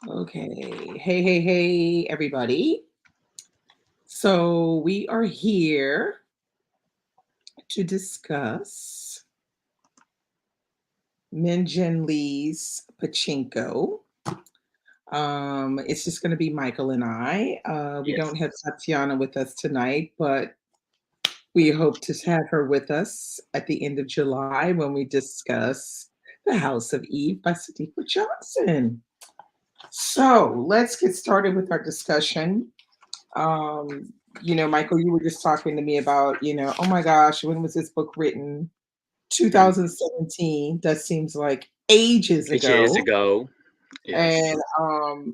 Okay. Hey, everybody. So we are here to discuss Minjin Lee's Pachinko. It's just going to be Michael and I. We Yes. don't have Tatiana with us tonight, but we hope to have her with us at the end of July when we discuss The House of Eve by Sadiqa Johnson. So let's get started with our discussion. Michael, you were just talking to me about, oh my gosh, when was this book written? Mm. 2017. That seems like ages Ages ago. ago. Yes. And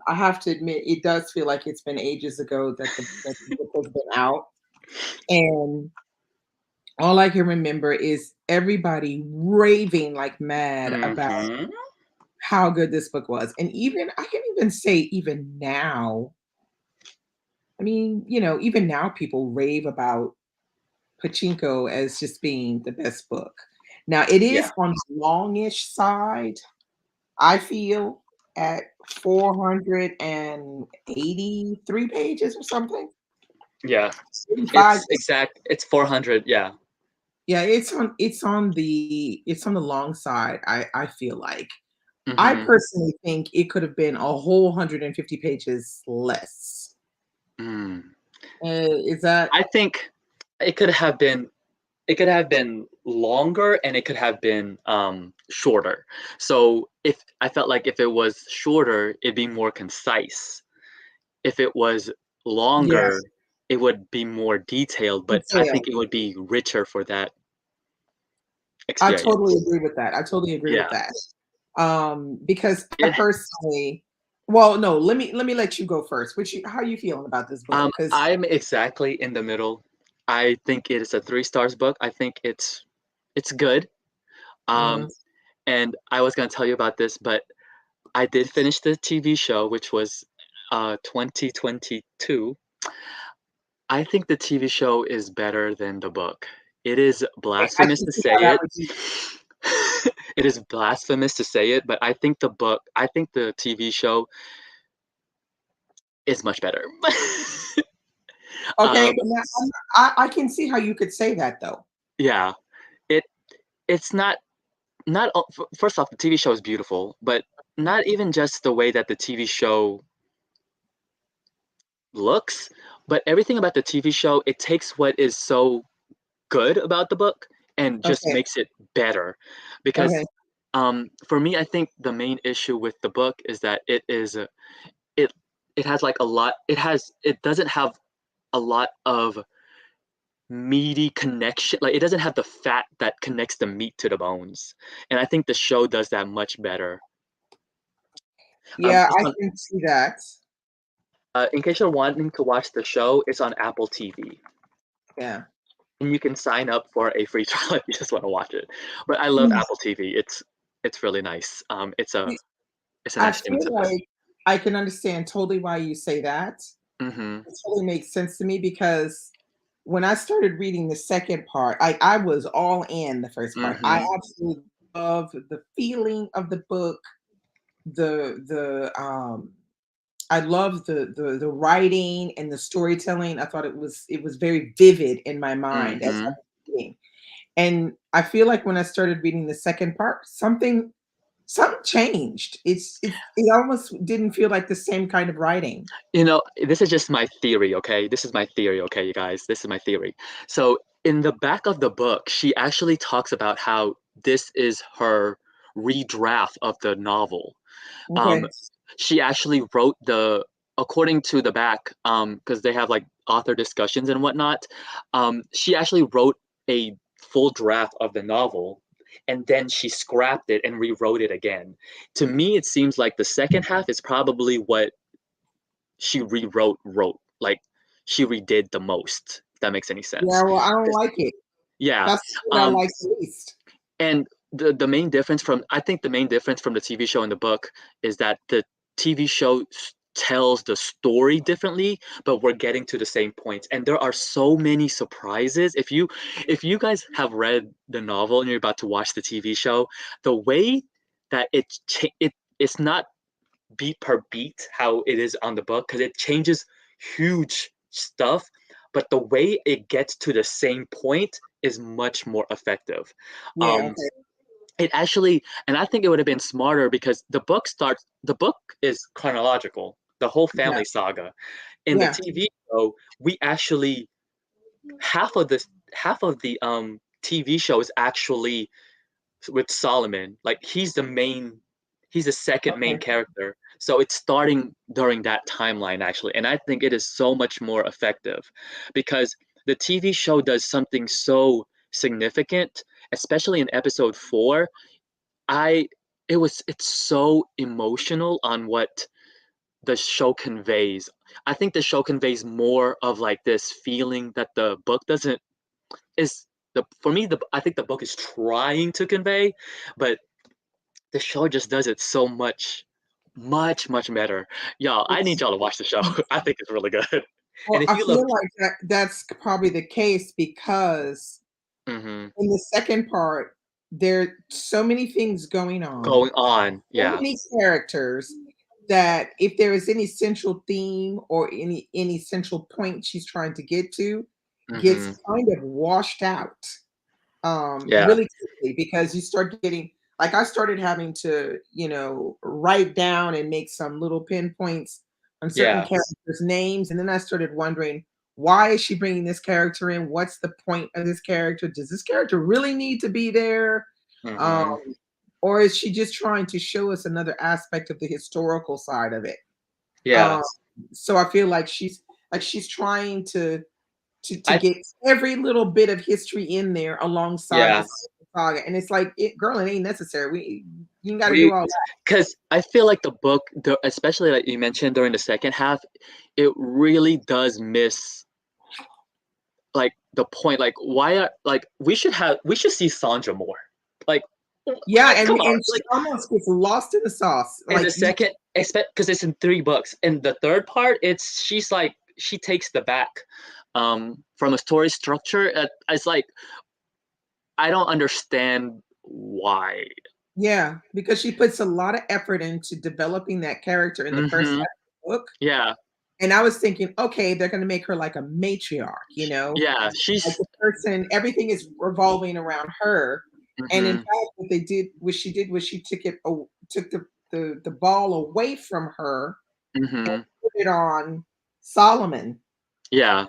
I have to admit, it does feel like it's been ages ago that the book has been out. And all I can remember is everybody raving like mad about Mm-hmm. how good this book was. And even, I can even say, even now, I mean, even now people rave about Pachinko as just being the best book. Now it Yeah. is on the longish side, I feel, at 483 pages or something. Yeah. 85. It's exact. It's 400. Yeah. Yeah, it's on the long side, I feel like. I Mm-hmm. personally think it could have been a whole 150 pages less. Mm. Is that I think it could have been. It could have been longer, and it could have been shorter. So if I felt like if it was shorter, it'd be more concise. If it was longer, yes, it would be more detailed. But I think detailed. it would be richer for that I totally experience. agree with that. I totally agree with Yeah. that. Because I It personally, well, no, let me let you go first. How are you feeling about this book? Because I'm exactly in the middle. I think it is a 3 stars book. I think it's good. Um, and I was gonna tell you about this, but I did finish the TV show, which was 2022. I think the TV show is better than the book. It is I blasphemous can to see how say that it. would be. It is blasphemous to say it, but I think the TV show is much better. Okay, um, but now, I can see how you could say that though. yeah, it it's not first off, the TV show is beautiful, but not even just the way that the TV show looks, but everything about the TV show, it takes what is so good about the book and just Okay, makes it better. Because okay, for me, I think the main issue with the book is that it it has like a lot. It doesn't have a lot of meaty connection. Like it doesn't have the fat that connects the meat to the bones, and I think the show does that much better. yeah, Just I can see that. in case you're wanting to watch the show, it's on Apple TV, Yeah. and you can sign up for a free trial if you just want to watch it. But I love Mm. Apple TV. It's really nice. It's a I nice feel streaming system. like I can understand totally why you say that. Hmm. It totally makes sense to me because when I started reading the second part, I was all in the first part. I Hmm. absolutely love the feeling of the book, the I love the writing and the storytelling. I thought it was very vivid in my mind as I Hmm. was reading. And I feel like when I started reading the second part, something changed. It almost didn't feel like the same kind of writing. You know, this is just my theory, okay? This is my theory, okay, you guys? This is my theory. So, in the back of the book, she actually talks about how this is her redraft of the novel. Um, Okay. she actually wrote according to the back, because they have like author discussions and whatnot. She actually wrote a full draft of the novel, and then she scrapped it and rewrote it again. To me, it seems like the second half is probably what she wrote, like she redid the most, if that makes any Yeah, sense. well, I don't 'Cause- like it. yeah. That's what I um like the least. and the main difference from I think the main difference from the TV show and the book is that the TV show tells the story differently, but we're getting to the same points, and there are so many surprises. If you guys have read the novel and you're about to watch the TV show, the way that it's not beat per beat how it is on the book because it changes huge stuff, but the way it gets to the same point is much more effective. Yeah, Um, okay. it actually, and I think it would have been smarter because the book is chronological, the whole Yeah, family saga. In the yeah. TV show, we actually half of this half of the TV show is actually with Solomon. Like he's the second main Okay. character. So it's starting during that timeline actually. And I think it is so much more effective because the TV show does something so significant, especially in episode 4. I it's so emotional on what the show conveys. I think the show conveys more of like this feeling that the book doesn't is the for me the I think the book is trying to convey, but the show just does it so much better. Y'all, I need It's y'all to watch the show. I think it's really good. And well, if I you love feel like that's probably the case because mhm, in the second part, there are so many things going on, going on, so yeah, many characters that if there is any central theme or any central point she's trying to get to, gets mhm, kind of washed out yeah, really quickly because you start getting like I started having to, write down and make some little pinpoints on certain yeah, characters' names, and then I started wondering why is she bringing this character in? What's the point of this character? Does this character really need to be there? Um, mhm, or is she just trying to show us another aspect of the historical side of it? yeah. Um, so I feel like she's trying to I get every little bit of history in there alongside yeah, the saga, and it's like, girl, it ain't necessary. You got to do we all that. because I feel like the book, especially like you mentioned during the second half, it really does miss like the point. Like why are like we should see Sandra more. Like Yeah, like come on, and she like almost gets lost in the sauce. in the Like you, second, expect because it's in 3 books. In the third part, it's she's like she takes the back from a story structure. It's like I don't understand why. yeah, because she puts a lot of effort into developing that character in the first Hmm. half of the book. Yeah, And I was thinking, okay, they're going to make her like a matriarch, yeah. like She's the person, everything is revolving around her. And in hmm fact, what she did was she took the ball away from her and hmm put it on Solomon. yeah.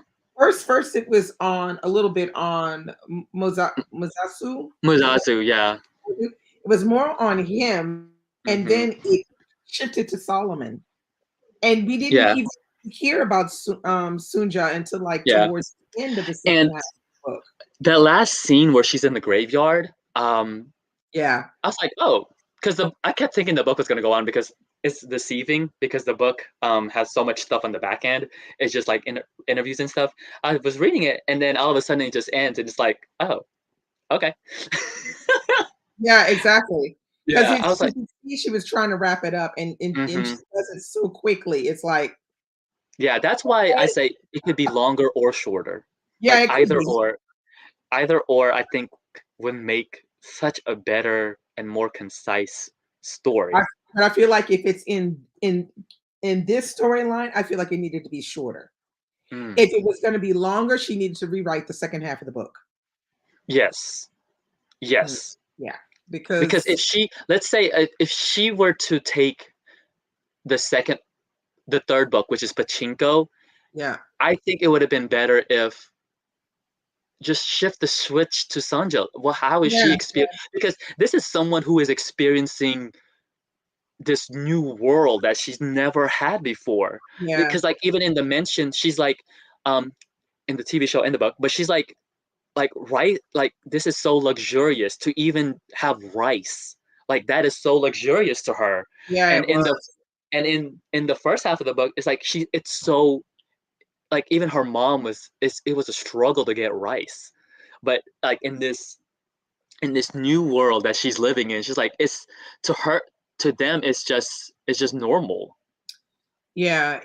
First it was on a little bit on Mozasu. Is that what Muzazu, yeah, it was more on him, and hmm then it shifted to Solomon. And we didn't yeah, even hear about Sunja until like yeah. towards the end of the second And half of the book. the last scene where she's in the graveyard, Yeah, I was like, oh, because the I kept thinking the book was gonna go on because it's deceiving because the book has so much stuff on the back end. It's just like interviews and stuff. I was reading it and then all of a sudden it just ends and it's like, oh, okay. yeah, exactly. Because Yeah, I was like, you could see she was trying to wrap it up, and she hmm does it so quickly. It's like, yeah, that's why I say it could be longer or shorter. yeah, Like it could be. either or I think would make such a better and more concise I, story. but I feel like if it's in this storyline, I feel like it needed to be shorter. Mm, If it was going to be longer, she needed to rewrite the second half of the book. yes, Mm, yes. yeah, Because because if she, let's say, if she were to take the second, the third book, which is Pachinko, yeah, I think it would have been better if just shift the switch to Sanja. Well, how is she yeah, experience? Because this is someone who is experiencing this new world that she's never had before. yeah, Because like even in the mention, she's like, um, in the TV show in the book, but she's like right, like this is so luxurious to even have rice. Like that is so luxurious to her. yeah. And It was. in the first half of the book, it's like it's so like even her mom it was a struggle to get rice. But like in this new world that she's living in, she's like it's to her to them it's just normal. Yeah,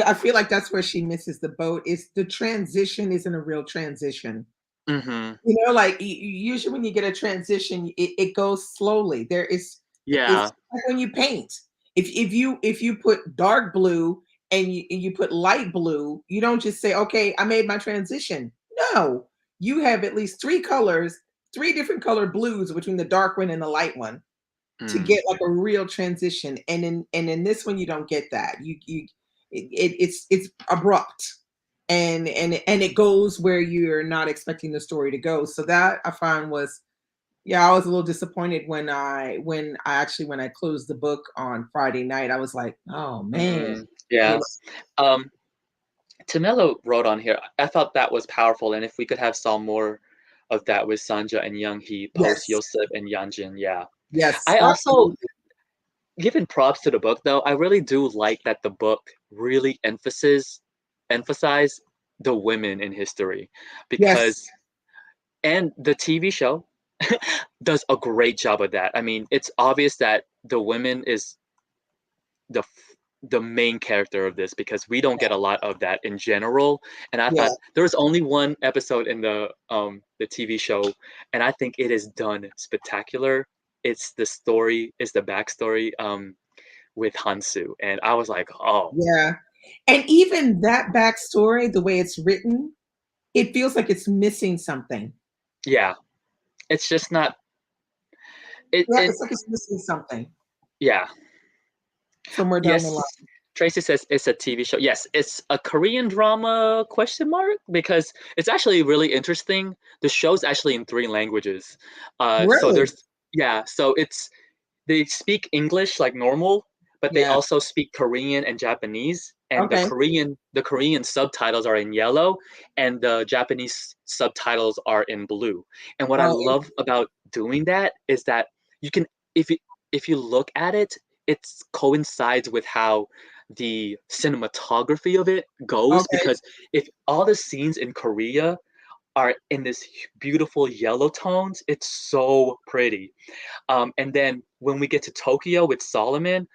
I feel like that's where she misses the boat. Is the transition isn't a real transition. Mm-hmm. Like usually when you get a transition, it goes slowly. There is Yeah. It's like when you paint. If you put dark blue and you put light blue, you don't just say, "Okay, I made my transition." No, you have at least 3 colors, 3 different colored blues between the dark one and the light one to Mm, get like a real transition. And in this one, you don't get that. It's abrupt, and it goes where you're not expecting the story to go. So that I find was, yeah, I was a little disappointed when I closed the book on Friday night. I was like, oh man, you yeah. know, Um, Tamelo wrote on here, I thought that was powerful, and if we could have saw more of that with Sanja and Young Hee post yes, Yosef and Yanjin, yeah. yes, I also, absolutely, given props to the book though, I really do like that the book really emphasize the women in history yes, because and the TV show does a great job of that. I mean, it's obvious that the women is the the main character of this because we don't get a lot of that in general. And I yeah, thought there was only one episode in the TV show, and I think it is done spectacular. It's the story, it's the backstory with Hansu, and I was like, oh yeah. And even that backstory, the way it's written, it feels like it's missing something. yeah, it's just not it Yeah, it it's like it's missing something yeah. somewhere down the line. Yes, Tracy says it's a TV show. Yes, it's a Korean drama question mark because it's actually really interesting. The show's actually in 3 languages. So Really? there's yeah, so it's they speak English like normal, but they Yeah. also speak Korean and Japanese. And Okay. The Korean subtitles are in yellow, and the Japanese subtitles are in blue. And what I Oh, love about doing that is that you can if you if you look at it, it coincides with how the cinematography of it goes okay. because if all the scenes in Korea are in this beautiful yellow tones, it's so pretty. And then when we get to Tokyo with Solomon,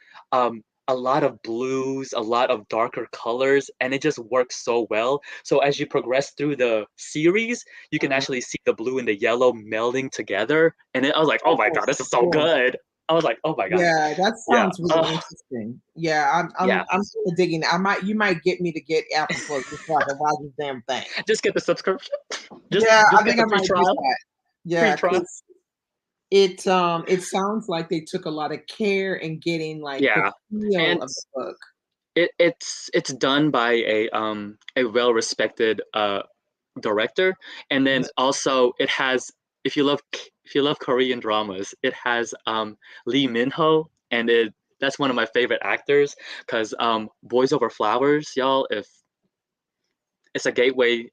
a lot of blues, a lot of darker colors, and it just works so well. So as you progress through the series, you can Mhm. actually see the blue and the yellow melding together. And then I was like, oh my Oh, God, this is so cool. good. I was like, oh my God. Yeah, that Yeah. sounds really interesting. Yeah, Yeah. I'm still digging. You might get me to get Apple Plus just so I can watch this damn thing. Just get the subscription. Yeah, Just I get think the I free might do trial. that. Free Yeah, trial. because it sounds like they took a lot of care in getting like the Yeah. feel And of the book. it's done by a well respected director, and then Mhm. also it has if you love Korean dramas, it has Lee Min-ho, and it that's one of my favorite actors because Boys Over Flowers, y'all, if it's a gateway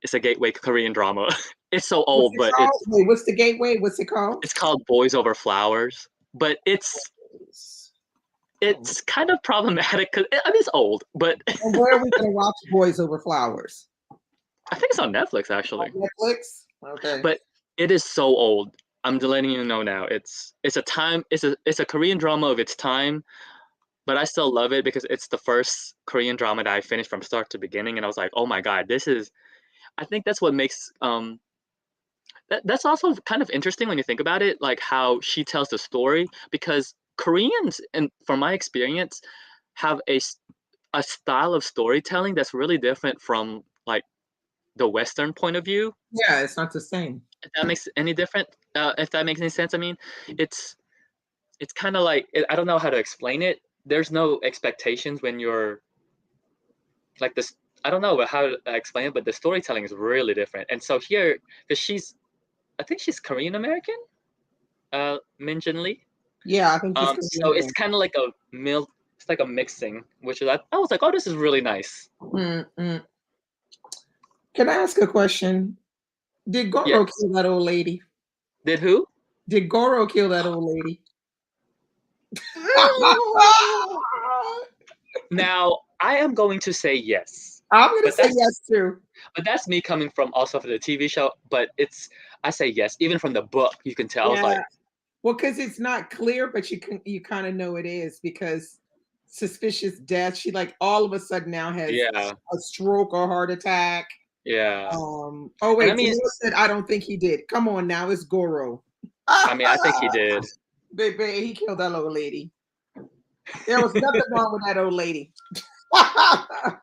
Korean drama. It's so What's old, it but called? Wait, what's the gateway? What's it called? it's called Boys Over Flowers, but Oh, it's kind of problematic because I mean it's old, but and where are we gonna watch Boys Over Flowers? I think it's on Netflix On actually. Netflix? Okay. But it is so old. I'm just letting you know now. It's a Korean drama of its time, but I still love it because it's the first Korean drama that I finished from start to beginning, and I was like, oh my God, this is. I think that's what makes that's also kind of interesting when you think about it, like how she tells the story because Koreans, and from my experience, have a style of storytelling that's really different from like the Western point of view. Yeah, it's not the same. If that makes any different, if that makes any sense, I mean, it's it's kind of like I don't know how to explain it. There's no expectations when you're like this. I don't know how to explain it, but the storytelling is really different. And so here, because I think she's Korean American, Min Jin Lee. Yeah, I think she's So Korean it's kind of like a it's like a mixing, which is I was like, oh, this is really nice. American. Mm. Can I ask a question? Did Goro Yes. kill that old lady? Did who? Did Goro kill that old lady? Now I am going to say yes, I'm gonna but say yes too. that's me coming from also for the TV show. But I say yes, even from the book, you can tell. I was Yeah. like, Well, because it's not clear, but you kind of know it is because suspicious death. She like all of a sudden now has yeah, a stroke or heart attack. yeah. Oh And I wait, mean, Tamila said I don't think he did. Come on now, it's Goro. I think he did. Baby, he killed that old lady. There was nothing wrong with that old lady. I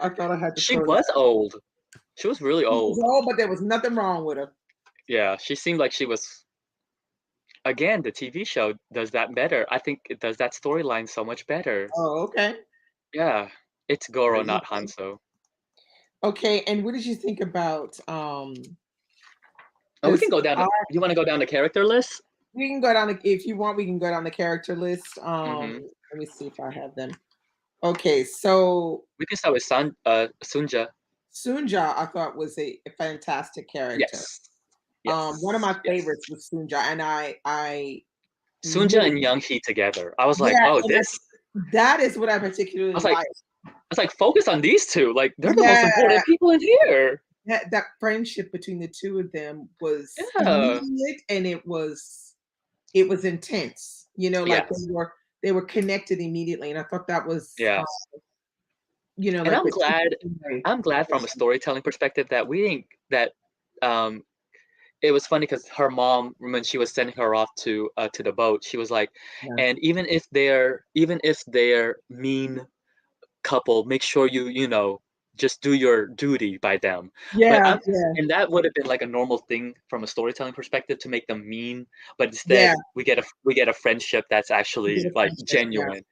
thought I had to She throw that. was old. She was really She was old. old, but there was nothing wrong with her. Yeah, she seemed like she was. Again, the TV show does that better. I think it does that storyline so much better. Oh, okay. Yeah, it's Goro, not Hanzo. Okay, and what did you think about Oh, we can because go down. You want to go down the character list? we can go down the, if you want, we can go down the character list. Hmm. Let me see if I have them. Okay, so We can start with Sunja. Sunja I thought was a fantastic character. Yes, One of yes, my yes. favorites was Sunja, and I Sunja really, and Young Hee together. I was like, yeah, oh, and this. that is what I I particularly was like, like. focus on these two. Like, they're the most Yeah, important people in here. that friendship between the two of them was Yeah. immediate, and it was intense. Like Yes. they were connected immediately, and I thought that was, Yes. And like the I'm glad from a storytelling perspective that we didn't that um it was funny because her mom, when she was sending her off to the boat, she was like, yeah, and even if they're mean couple, make sure just do your duty by them. But yeah, I'm yeah, and that would have been like a normal thing from a storytelling perspective to make them mean, but yeah. instead we get a friendship that's We did actually a like friendship, yeah, genuine.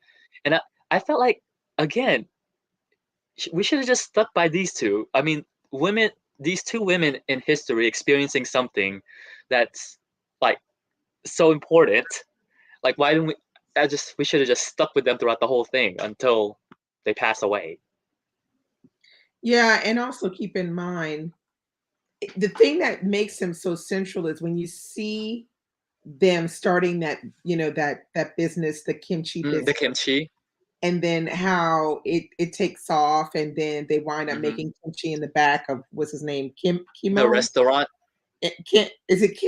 And I felt like, again, we should have just stuck by these two. I mean, these two women in history experiencing something that's like so important. Like, why didn't we? We should have just stuck with them throughout the whole thing until they pass away. yeah. And also keep in mind, the thing that makes them so central is when you see them starting that business, the kimchi The business, kimchi, and then how it takes off, and then they wind up hmm making kimchi in the back of, what's his name, the Kimo. restaurant. Kim, is it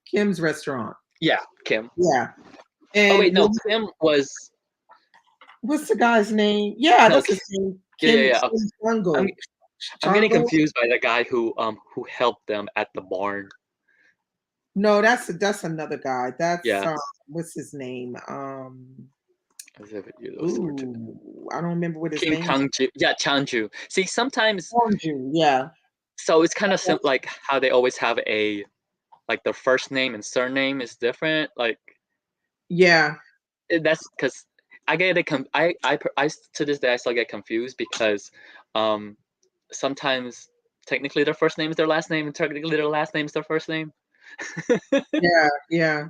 Kim's restaurant? Yeah, Kim. Yeah. Oh wait, And no, Kim was what's the guy's name? Yeah, no. that's his name. Yeah, yeah, Kim yeah. I'm Chango. I'm getting Chango? confused by the guy who helped them at the barn. No, that's another guy. That's Yeah. what's his name? As if those were two. Ooh, I don't remember what his Kim name is. Kangju. Yeah, Changju. See, sometimes Bonju, yeah. so it's kind of like how they always have like their first name and surname is different. Like Yeah. that's because I get it. I to this day I still get confused because um sometimes technically their first name is their last name and technically their last name is their first name. Yeah, yeah.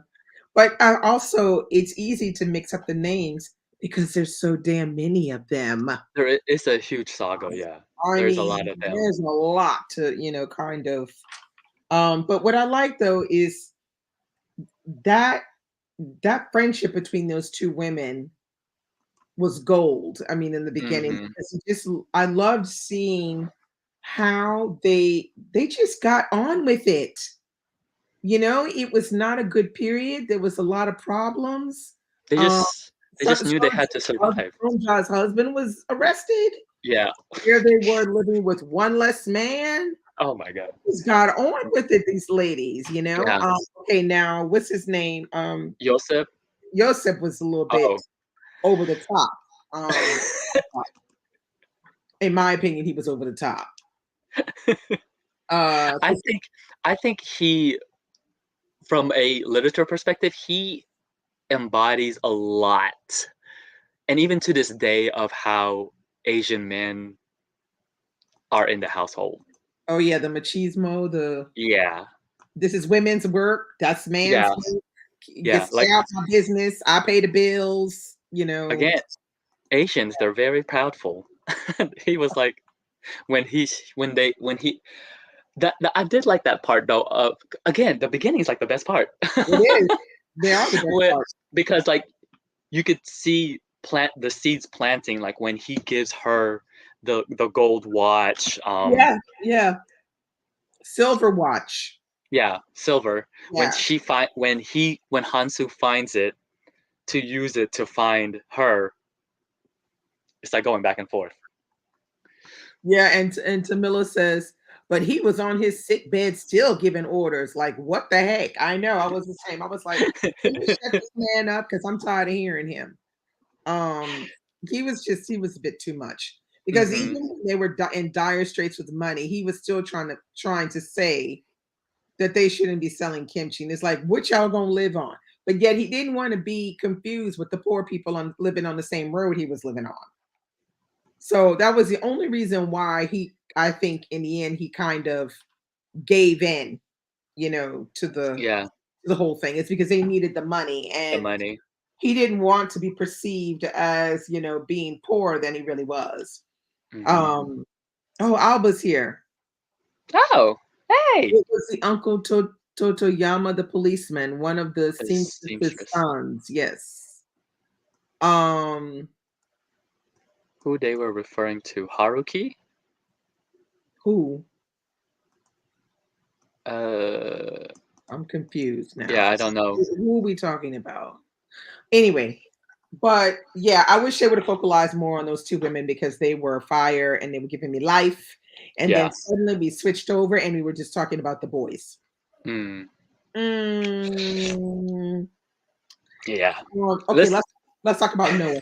But also, it's easy to mix up the names because there's so damn many of them. It's a huge saga. Yeah, I there's a mean, lot of them. there's a lot to, kind of. But what I like though is that that friendship between those two women was gold. I mean, in the beginning, Hmm. because I loved seeing how they just got on with it. It was not a good period. There was a lot of problems. They Um, just they just knew they had to survive. Sonja's husband was arrested. Yeah. Here they were living with one less man. Oh my god. Just got on with it, these ladies. Yeah. Okay, now what's his name? Joseph. Joseph was a little bit Oh. over the top. Um, in my opinion, he was over the top. Uh, I think I think he, from a literature perspective, he embodies a lot, and even to this day, of how Asian men are in the household. oh yeah, the machismo, the Yeah, this is women's work, that's man's yeah, work. Get yeah. stay Like, out my business. I pay the bills. again, Asians, they're very proudful. He was like, when he that I did like that part though. Of Again, the beginning is like the best part. It is. They are the best When, part. because like you could see plant the seeds planting, like when he gives her the gold watch. Yeah, yeah. Silver watch. Yeah, silver. When Yeah. Hansu finds it to use it to find her, it's like going back and forth. Yeah, and Tamila says, but he was on his sick bed still giving orders. Like, what the heck? I know. I was the same. I was like, "Can you shut this man up? Because I'm tired of hearing him." Um, he was a bit too much because Hmm. even when they were in dire straits with money, he was still trying to say that they shouldn't be selling kimchi. And it's like, what y'all gonna live on? But yet he didn't want to be confused with the poor people living on the same road he was living on. So that was the only reason why I think in the end he kind of gave in, to Yeah, the whole thing. It's because they needed the money, the and money. he didn't want to be perceived as, being poorer than he really was. Hmm. Um, oh, Alba's here. Oh, hey, It was the Uncle Totoyama, the policeman, one of the the seamstress' seamstress. sons. Yes. Um, Who they were referring to? Haruki? who? Uh, I'm confused yeah, now. I don't know. Who are we talking about? Anyway, but yeah, I wish they would have focalized more on those two women because they were fire and they were giving me life. And then Yeah. suddenly we switched over and we were just talking about the boys. Mm, Mm, yeah. okay, Let's. let's talk about Noah.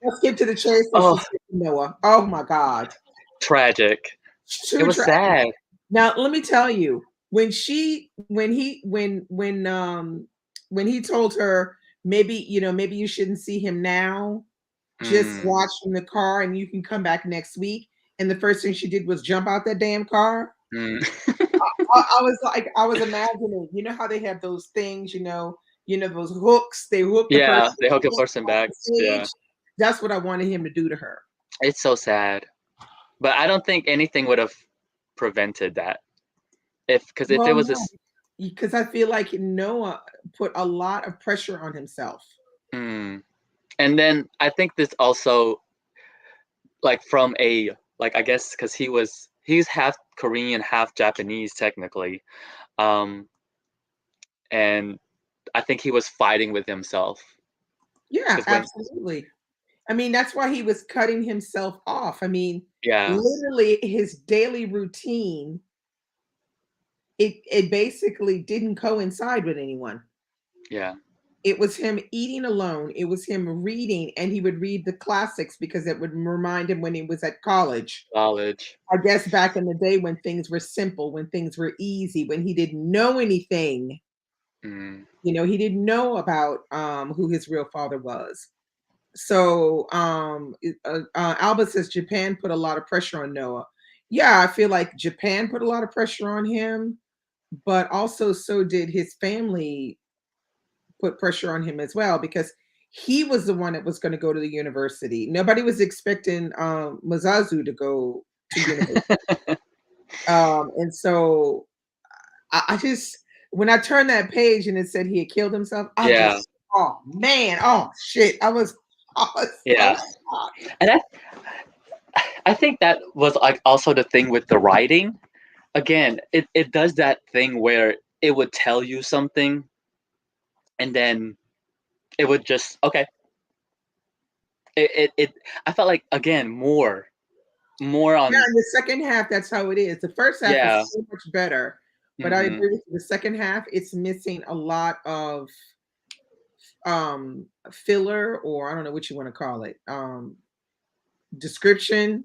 Let's get to the chase. Let's Oh, just get to Noah. Oh my God, tragic. It too was tragic. sad. Now let me tell you, when he told her maybe maybe you shouldn't see him now. Just Mm, watch from the car, and you can come back next week. And the first thing she did was jump out that damn car. mm. I was like, I was imagining, how they have those things, those hooks. They hook the person Yeah, they hook a person off back. the Yeah, stage. That's what I wanted him to do to her. it's so sad. But I don't think anything would have prevented that. Because if it Well, was no, this, because I feel like Noah put a lot of pressure on himself. mm. And then I think this also, like from a, like I guess because he's half Korean, half Japanese technically, um, and I think he was fighting with himself Yeah, because when, absolutely. I mean, that's why he was cutting himself off. I mean, yeah, literally his daily routine, it basically didn't coincide with anyone. yeah, It was him eating alone. It was him reading, and he would read the classics because it would remind him when he was at college. knowledge, I guess back in the day when things were simple, when things were easy, when he didn't know anything, mm, he didn't know about who his real father was. So Alba says Japan put a lot of pressure on Noah. Yeah, I feel like Japan put a lot of pressure on him, but also so did his family put pressure on him as well because he was the one that was going to go to the university. Nobody was expecting Mazazu to go to university. And so I just, when I turned that page and it said he had killed himself, I yeah, just, oh man, oh shit, I was so yeah, shocked. and I think that was like also the thing with the writing. Again, it does that thing where it would tell you something, and then it would just okay. It I felt like again more Yeah, on in the second half, that's how it is. The first half is yeah. so much better, but I Hmm. agree with you. The second half, it's missing a lot of filler, or I don't know what you want to call it, description.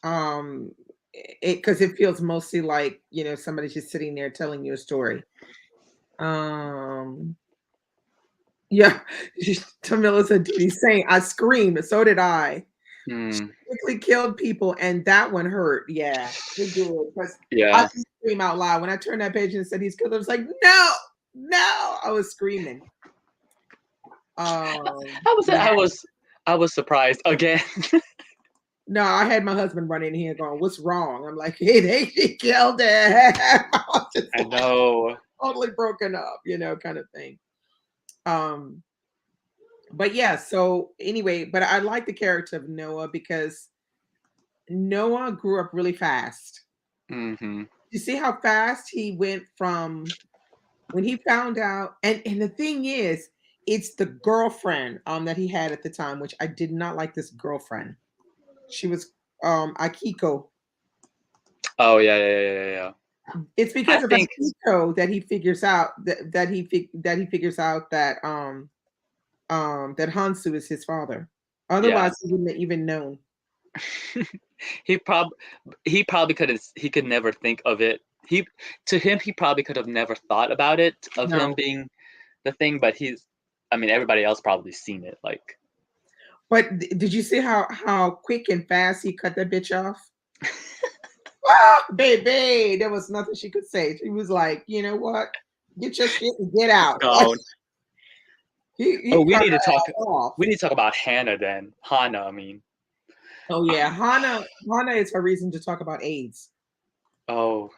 It because it feels mostly like somebody's just sitting there telling you a story. Um, yeah, Tamila said, "Did he say?" I screamed, and so did I. She Mm, quickly killed people, and that one hurt. Yeah, it did. Because I yeah. did scream out loud when I turned that page and said he's killed. I was like, no, no! I was screaming. Yeah. I was surprised again. No, I had my husband running in here going, "What's wrong?" I'm like, "Hey, she killed it." I was just I like know. totally broken up, kind of thing. Um, but yeah. So anyway, but I like the character of Noah because Noah grew up really fast. Hmm. You see how fast he went from when he found out, and the thing is, it's the girlfriend that he had at the time, which I did not like this girlfriend. She was Akiko. Oh yeah, yeah, yeah, yeah, yeah. It's I because of think Pachinko that he figures out that he figures out that Hansu is his father. yeah. Otherwise, he wouldn't have even known. he prob he could never think of it. To him he probably could have never thought about it of him No. being the thing, but I mean everybody else probably seen it like But did you see how quick and fast he cut that bitch off? Ah, baby, there was nothing she could say. She was like, you know what? Get your shit and get out. Like gone. Oh, he cut her ass off. we need to talk about Hannah then. Hannah, I mean. Oh yeah, Hana is her reason to talk about AIDS. Oh.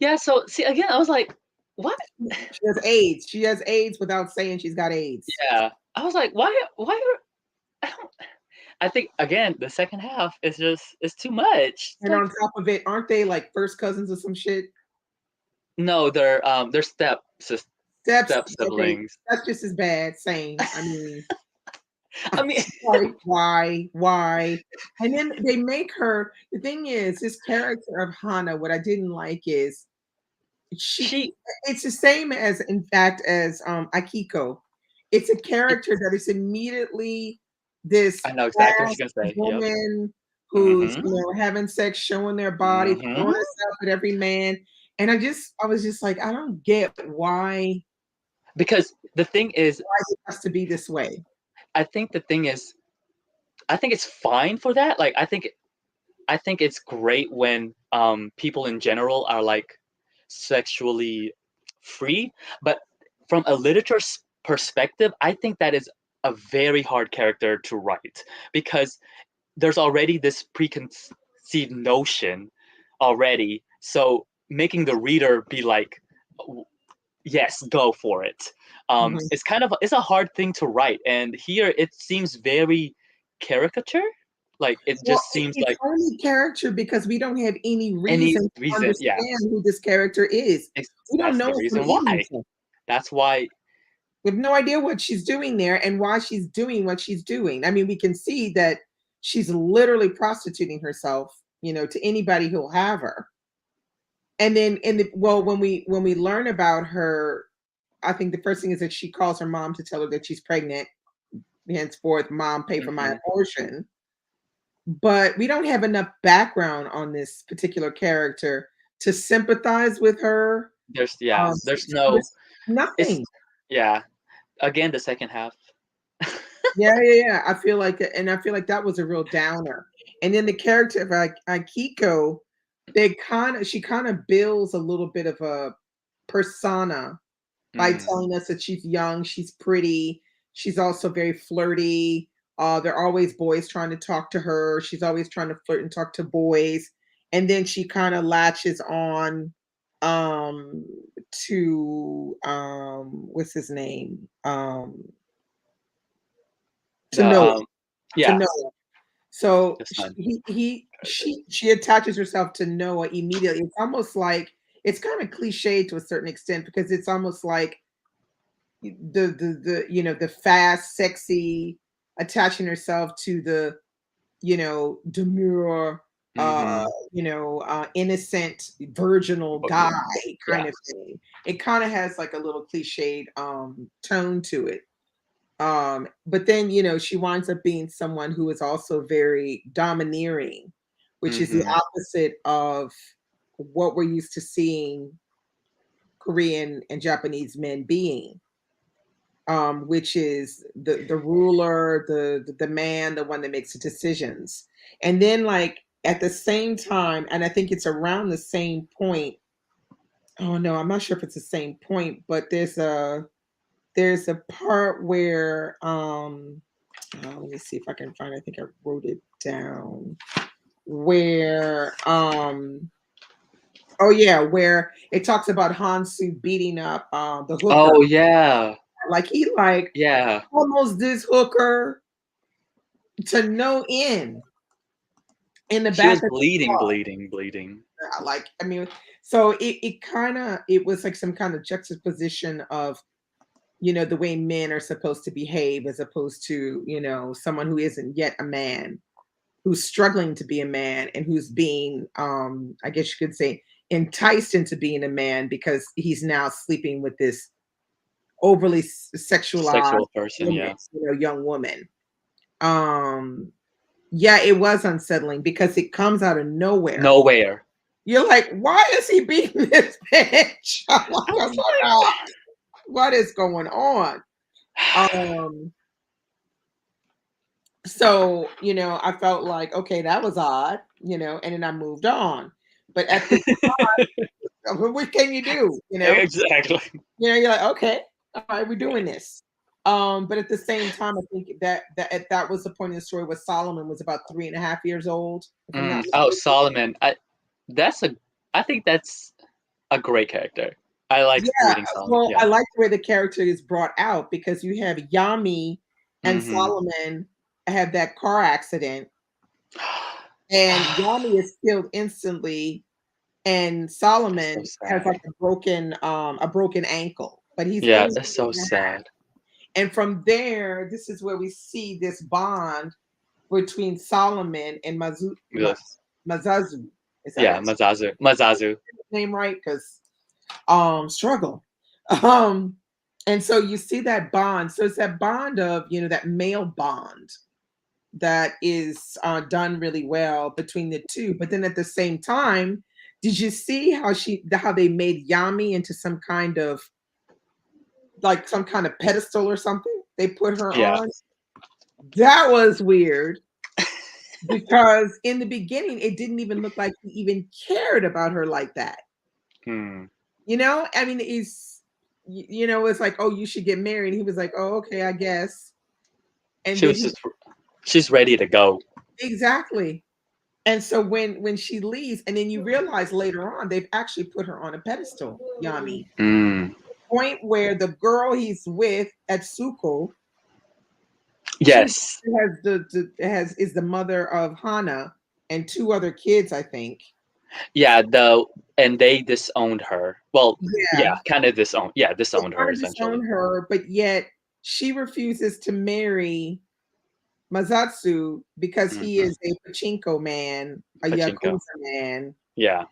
Yeah, so see again I was like, what? She has AIDS. She has AIDS without saying she's got AIDS. Yeah. I was like, why are I don't I think again the second half is just it's too much. It's And like on top of it, aren't they like first cousins or some shit? no, they're Steps. step Okay, siblings. that's just as bad. Same. I mean, I mean like why? And then they make her. The thing is, this character of Hana. What I didn't like is she. she It's the same as, in fact, as Akiko. It's a character that is immediately this I know exactly what fast you're gonna say. Yep. woman who's Mhm. having sex, showing their body, throwing Mhm. herself at every man. And I was just like, I don't get Because the thing is, why it has to be this way. I think the thing is, I think it's fine for that. Like, I think it's great when people in general are like sexually free, but from a perspective, I think that is a very hard character to write because there's already this preconceived notion already. So making the reader be like, yes, go for it. Mhm. It's a hard thing to write, and here it seems very caricature. Like it Well, just seems it's like only character because we don't have any any reason to reason. Yeah, understand who this character is. We don't that's know the it from reason why. anything. That's why. We have no idea what she's doing there and why she's doing what she's doing. I mean, we can see that she's literally prostituting herself, to anybody who'll have her. And then well, when we learn about her, I think the first thing is that she calls her mom to tell her that she's pregnant. Henceforth, mom, pay for my Mhm. abortion. But we don't have enough background on this particular character to sympathize with her. There's There's no. It's nothing. yeah. Again, the second half. Yeah. I feel like that was a real downer. And then the character of Akiko, she kind of builds a little bit of a persona by Mm, telling us that she's young, she's pretty, she's also very flirty. There are always boys trying to talk to her. She's always trying to flirt and talk to boys. And then she kind of latches on um to what's his name? To the Noah. To yeah, Noah. So the sun. she attaches herself to Noah immediately. It's almost like it's kind of cliche to a certain extent because it's almost like the fast, sexy, attaching herself to the demure, Mhm. innocent, virginal But guy yeah. kind of thing. It kind of has like a little cliched tone to it. But then, she winds up being someone who is also very domineering, which is the Mhm. opposite of what we're used to seeing Korean and Japanese men being, which is the ruler, the man, the one that makes the decisions. And then, like, at the same time, and I think it's around the same point. Oh no, I'm not sure if it's the same point, but there's a part where let me see if I can find I think I wrote it down where oh yeah, where it talks about Hansu beating up the hooker. Oh yeah. Like he like Yeah. almost this hooker to no end in the She back was of the bleeding, car. bleeding, bleeding. Like I mean, so it was like some kind of juxtaposition of the way men are supposed to behave as opposed to someone who isn't yet a man who's struggling to be a man and who's being, I guess you could say, enticed into being a man because he's now sleeping with this overly sexualized Sexual person, woman, yeah. young woman. Um, yeah, it was unsettling because it comes out of nowhere. Nowhere. You're like, why is he beating this bitch? I'm like, I oh was my like, God, what is going on? Um, so, I felt like, okay, that was odd, and then I moved on. But at the what can you do? exactly. You're like, okay, all right, we're doing this. But at the same time, I think that was the point in the story where Solomon was about 3.5 years old, if I'm not Oh, mistaken. Solomon. That's a. I think that's a great character. I like Yeah, reading Solomon. well, Yeah. I like the way the character is brought out because you have Yami and Mm-hmm. Solomon have that car accident, and Yami is killed instantly, and That's so Solomon has like sad. a broken ankle, but he's Yeah, living that's with so it. sad. And from there, this is where we see this bond between Solomon and Yes. Mazazu. Is that Yeah, it? Mazazu. Mazazu. Name right? Because struggle. Um, and so you see that bond. So it's that bond of that male bond that is done really well between the two. But then at the same time, did you see how they made Yami into some kind of pedestal or something? They put her Yeah. on. That was weird because in the beginning it didn't even look like he even cared about her like that. Hmm. I mean, it's like, oh, you should get married. He was like, oh, okay, I guess. And She then was just. She's ready to go. exactly. And so when she leaves, and then you realize later on they've actually put her on a pedestal, Yami. Mm. Point where the girl he's with at Suko, she Yes. is the mother of Hana and two other kids, I think. Yeah. And they disowned her. Well, yeah, Yeah, kind of disowned. Yeah, they disowned her kind of essentially. disown her, but yet she refuses to marry Mazatsu because he Hmm. is a pachinko man, a Pachinko. yakuza man, Yeah.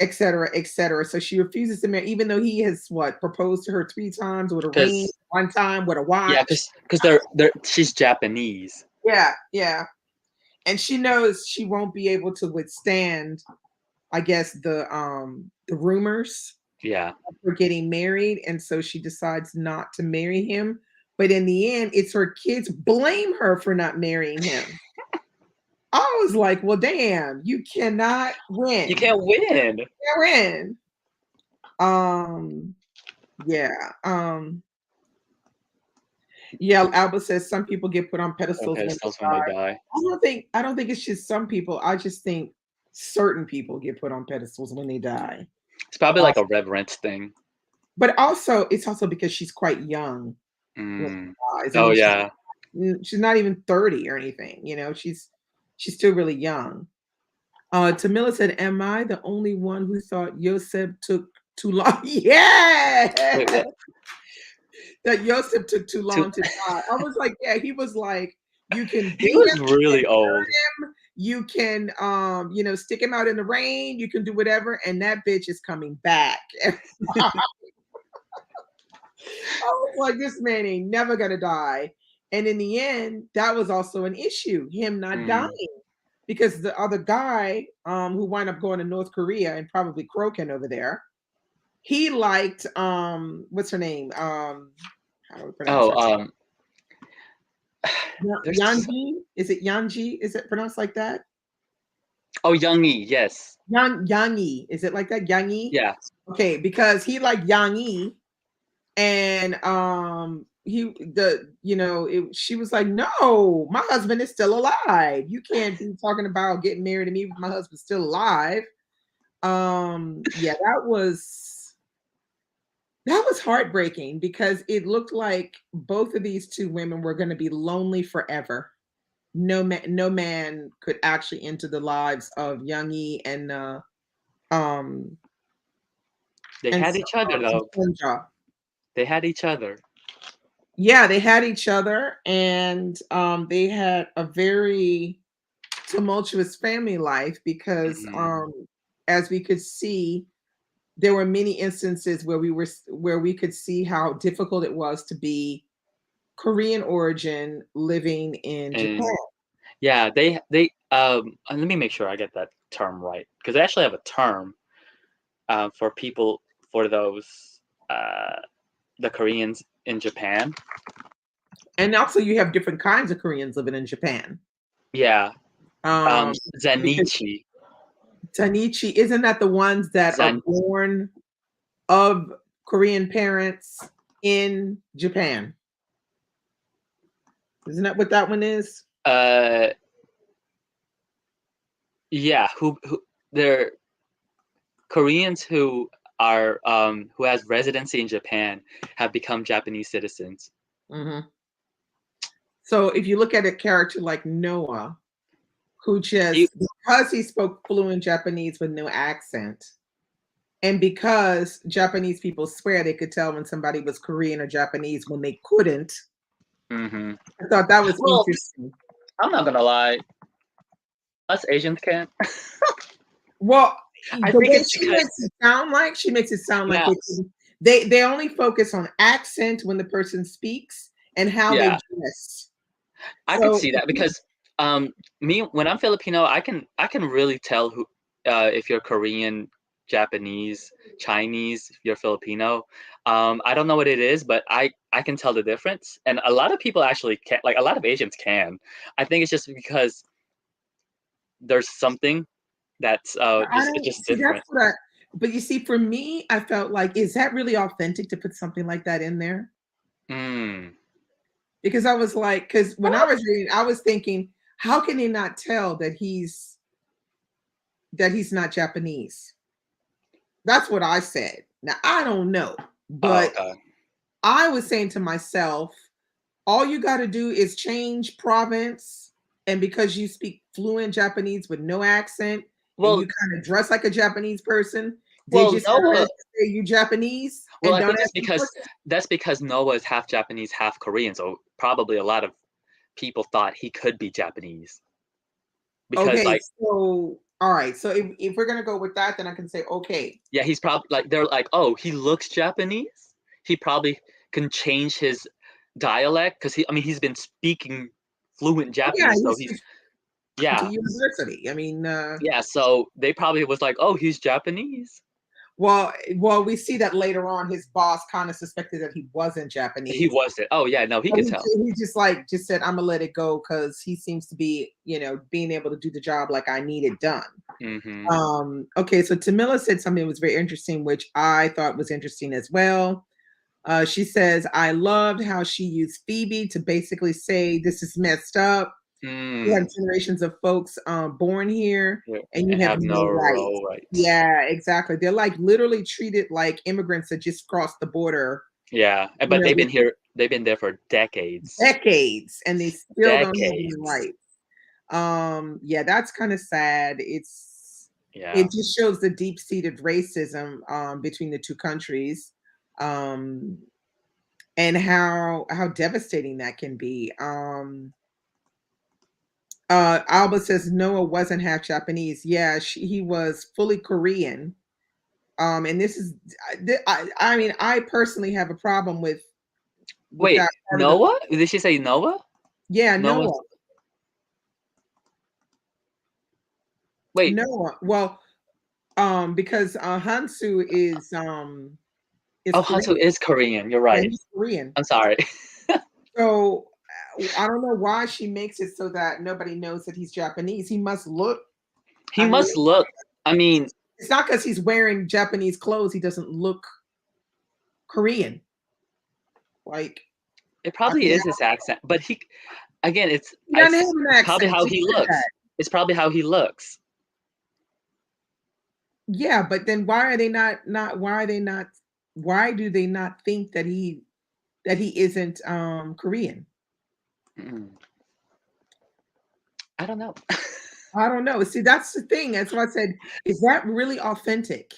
et cetera, et cetera. So she refuses to marry, even though he has proposed to her 3 times with a ring, Because one time with a yeah, watch. because they're she's Japanese. Yeah, yeah. And she knows she won't be able to withstand, I guess, the rumors Yeah. of her getting married, and so she decides not to marry him. But in the end, it's her kids blame her for not marrying him. I was like, well, damn, you cannot You win. can't win. You can't win. Um, yeah. Yeah, Albert says some people get put on pedestals Okay, when they still when die. they die. I don't think it's just some people. I just think certain people get put on pedestals when they die. It's probably Uh, like a reverence thing. but also, it's also because she's quite young when Mm. she dies. I Oh mean, she's yeah. she's not even 30 or anything. She's still really young. Tamila said, "Am I the only one who thought Yosef took too long?" Yeah, Wait, what? that Yosef took too Two, long to die. I was like, yeah, he was like, you can he beat was him, really old. you can stick him out in the rain, you can do whatever, and that bitch is coming back. I was like, this man ain't never gonna die. And in the end, that was also an issue, him not dying. Mm. Because the other guy, who wound up going to North Korea and probably croaking over there, he liked what's her name? How do we pronounce Oh, her? there's Yanji? Is it Yanji? Is it pronounced like that? oh Youngie, yes, Yangi. Is it like that? Yangi? yeah, Okay, because he liked Yangi, and she was like, no, my husband is still alive. You can't be talking about getting married to me if my husband's still alive. Yeah, that was heartbreaking because it looked like both of these two women were going to be lonely forever. No man could actually enter the lives of Youngie um they and had each other though. Sonja. They had each other. Yeah, they had each other, and they had a very tumultuous family life because Mhm. as we could see, there were many instances where we could see how difficult it was to be Korean origin living in Japan. And yeah, let me make sure I get that term right because they actually have a term for people for those the Koreans in Japan. And also you have different kinds of Koreans living in Japan. Yeah, Um, because Zanichi. Tanichi, isn't that the ones that are Zan. born of Korean parents in Japan? Isn't that what that one is? Uh, yeah, who they're Koreans who has residency in Japan have become Japanese citizens. Hmm. So if you look at a character like Noah, who He, just because he spoke fluent Japanese with no accent, and because Japanese people swear they could tell when somebody was Korean or Japanese when they couldn't, hmm I thought that was Well, interesting. I'm not gonna lie, us Asians can. Well, I the think way it's she because makes it sound like, she makes it sound like yes, they only focus on accent when the person speaks and how they yeah, dress. I could So see that because um me when I'm Filipino, I can really tell who if you're Korean, Japanese, Chinese, if you're Filipino. I don't know what it is, but I can tell the difference, and a lot of people actually can. Like a lot of Asians can. I think it's just because there's something that's I just it's don't just see that's different. what I but you see, for me, I felt like, is that really authentic to put something like that in there? Mm. Because I was like, because when I was reading, I was thinking, how can he not tell that he's not Japanese? That's what I said. Now I don't know, Oh, but okay. I was saying to myself, all you got to do is change province, and because you speak fluent Japanese with no accent, and you Well, kind of dress like a Japanese person, they well, just Noah. automatically say you Japanese Well, and I don't think ask you questions. that's because Noah is half Japanese, half Korean. So probably a lot of people thought he could be Japanese because, Okay, like, so all right, so if we're gonna go with that, then I can say okay. yeah, he's probably like they're like, oh, he looks Japanese. He probably can change his dialect because I mean, he's been speaking fluent Oh yeah, Japanese, so he's he's to yeah, university. I mean, yeah. So they probably was like, oh, he's Japanese. well, we see that later on. His boss kind of suspected that he wasn't He Japanese. wasn't. Oh yeah, no, he But could tell. he just like just said, "I'm gonna let it go" because he seems to be, being able to do the job like I need it done. Hmm Okay, so Tamila said something that was very interesting, which I thought was interesting as well. She says, "I loved how she used Phoebe to basically say this is messed up. You have Mm. generations of folks born here, Yeah, and you and have have no no rights." rights. Yeah, exactly. They're like literally treated like immigrants that just crossed the border, Yeah, but they've with been here. They've been there for decades. decades, and they still don't have any Decades. rights. Yeah, that's kind of sad. Yeah. It just shows the deep-seated racism between the two countries, um, and how devastating that can be. Alba says Noah wasn't half Japanese. Yeah, he was fully Korean. And this is, I mean, I personally have a problem with Wait, that part of the. Noah? Did she say Noah? Yeah, Noah? Noah, Wait. Noah. Well, because Hansu is Oh, Hanso Korean. is Korean. You're Yeah, right. he's Korean. I'm sorry. So I don't know why she makes it so that nobody knows that he's Japanese. He must look. He I mean, must look. I mean, it's not because he's wearing Japanese clothes. He doesn't look Korean. Like, it I probably mean, is his accent, but again, he doesn't have an it's probably accent. how She he said looks. that. It's probably how he looks. Yeah, but then why do they not think that he isn't Korean? Mm, I don't know. I don't know. See, that's the thing. That's why I said, is that really authentic?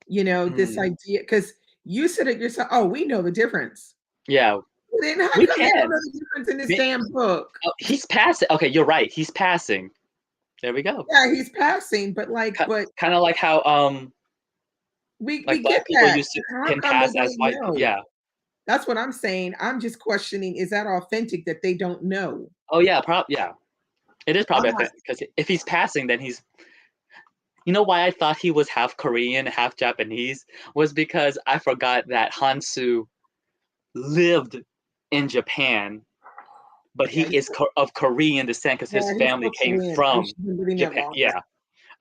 This Mm, idea, because you said it yourself. Oh, we know the difference. yeah, Well, then how we come they don't can. know the difference in this May- damn book? Oh, he's passing. Okay, you're right. He's passing. There we go. Yeah, he's passing, but like, but Kind of like how we like black get people that. used to How can come they pass as don't white. know? Yeah. That's what I'm saying. I'm just questioning, is that authentic that they don't know? Oh yeah. Yeah. It is I'm probably not. authentic because if he's passing, then he's. You know why I thought he was half Korean, half Japanese was because I forgot that Hansu lived in Japan, but he Yeah, is of Korean descent because his he's family still came Korean, so he from should be living there Japan. longer. Yeah,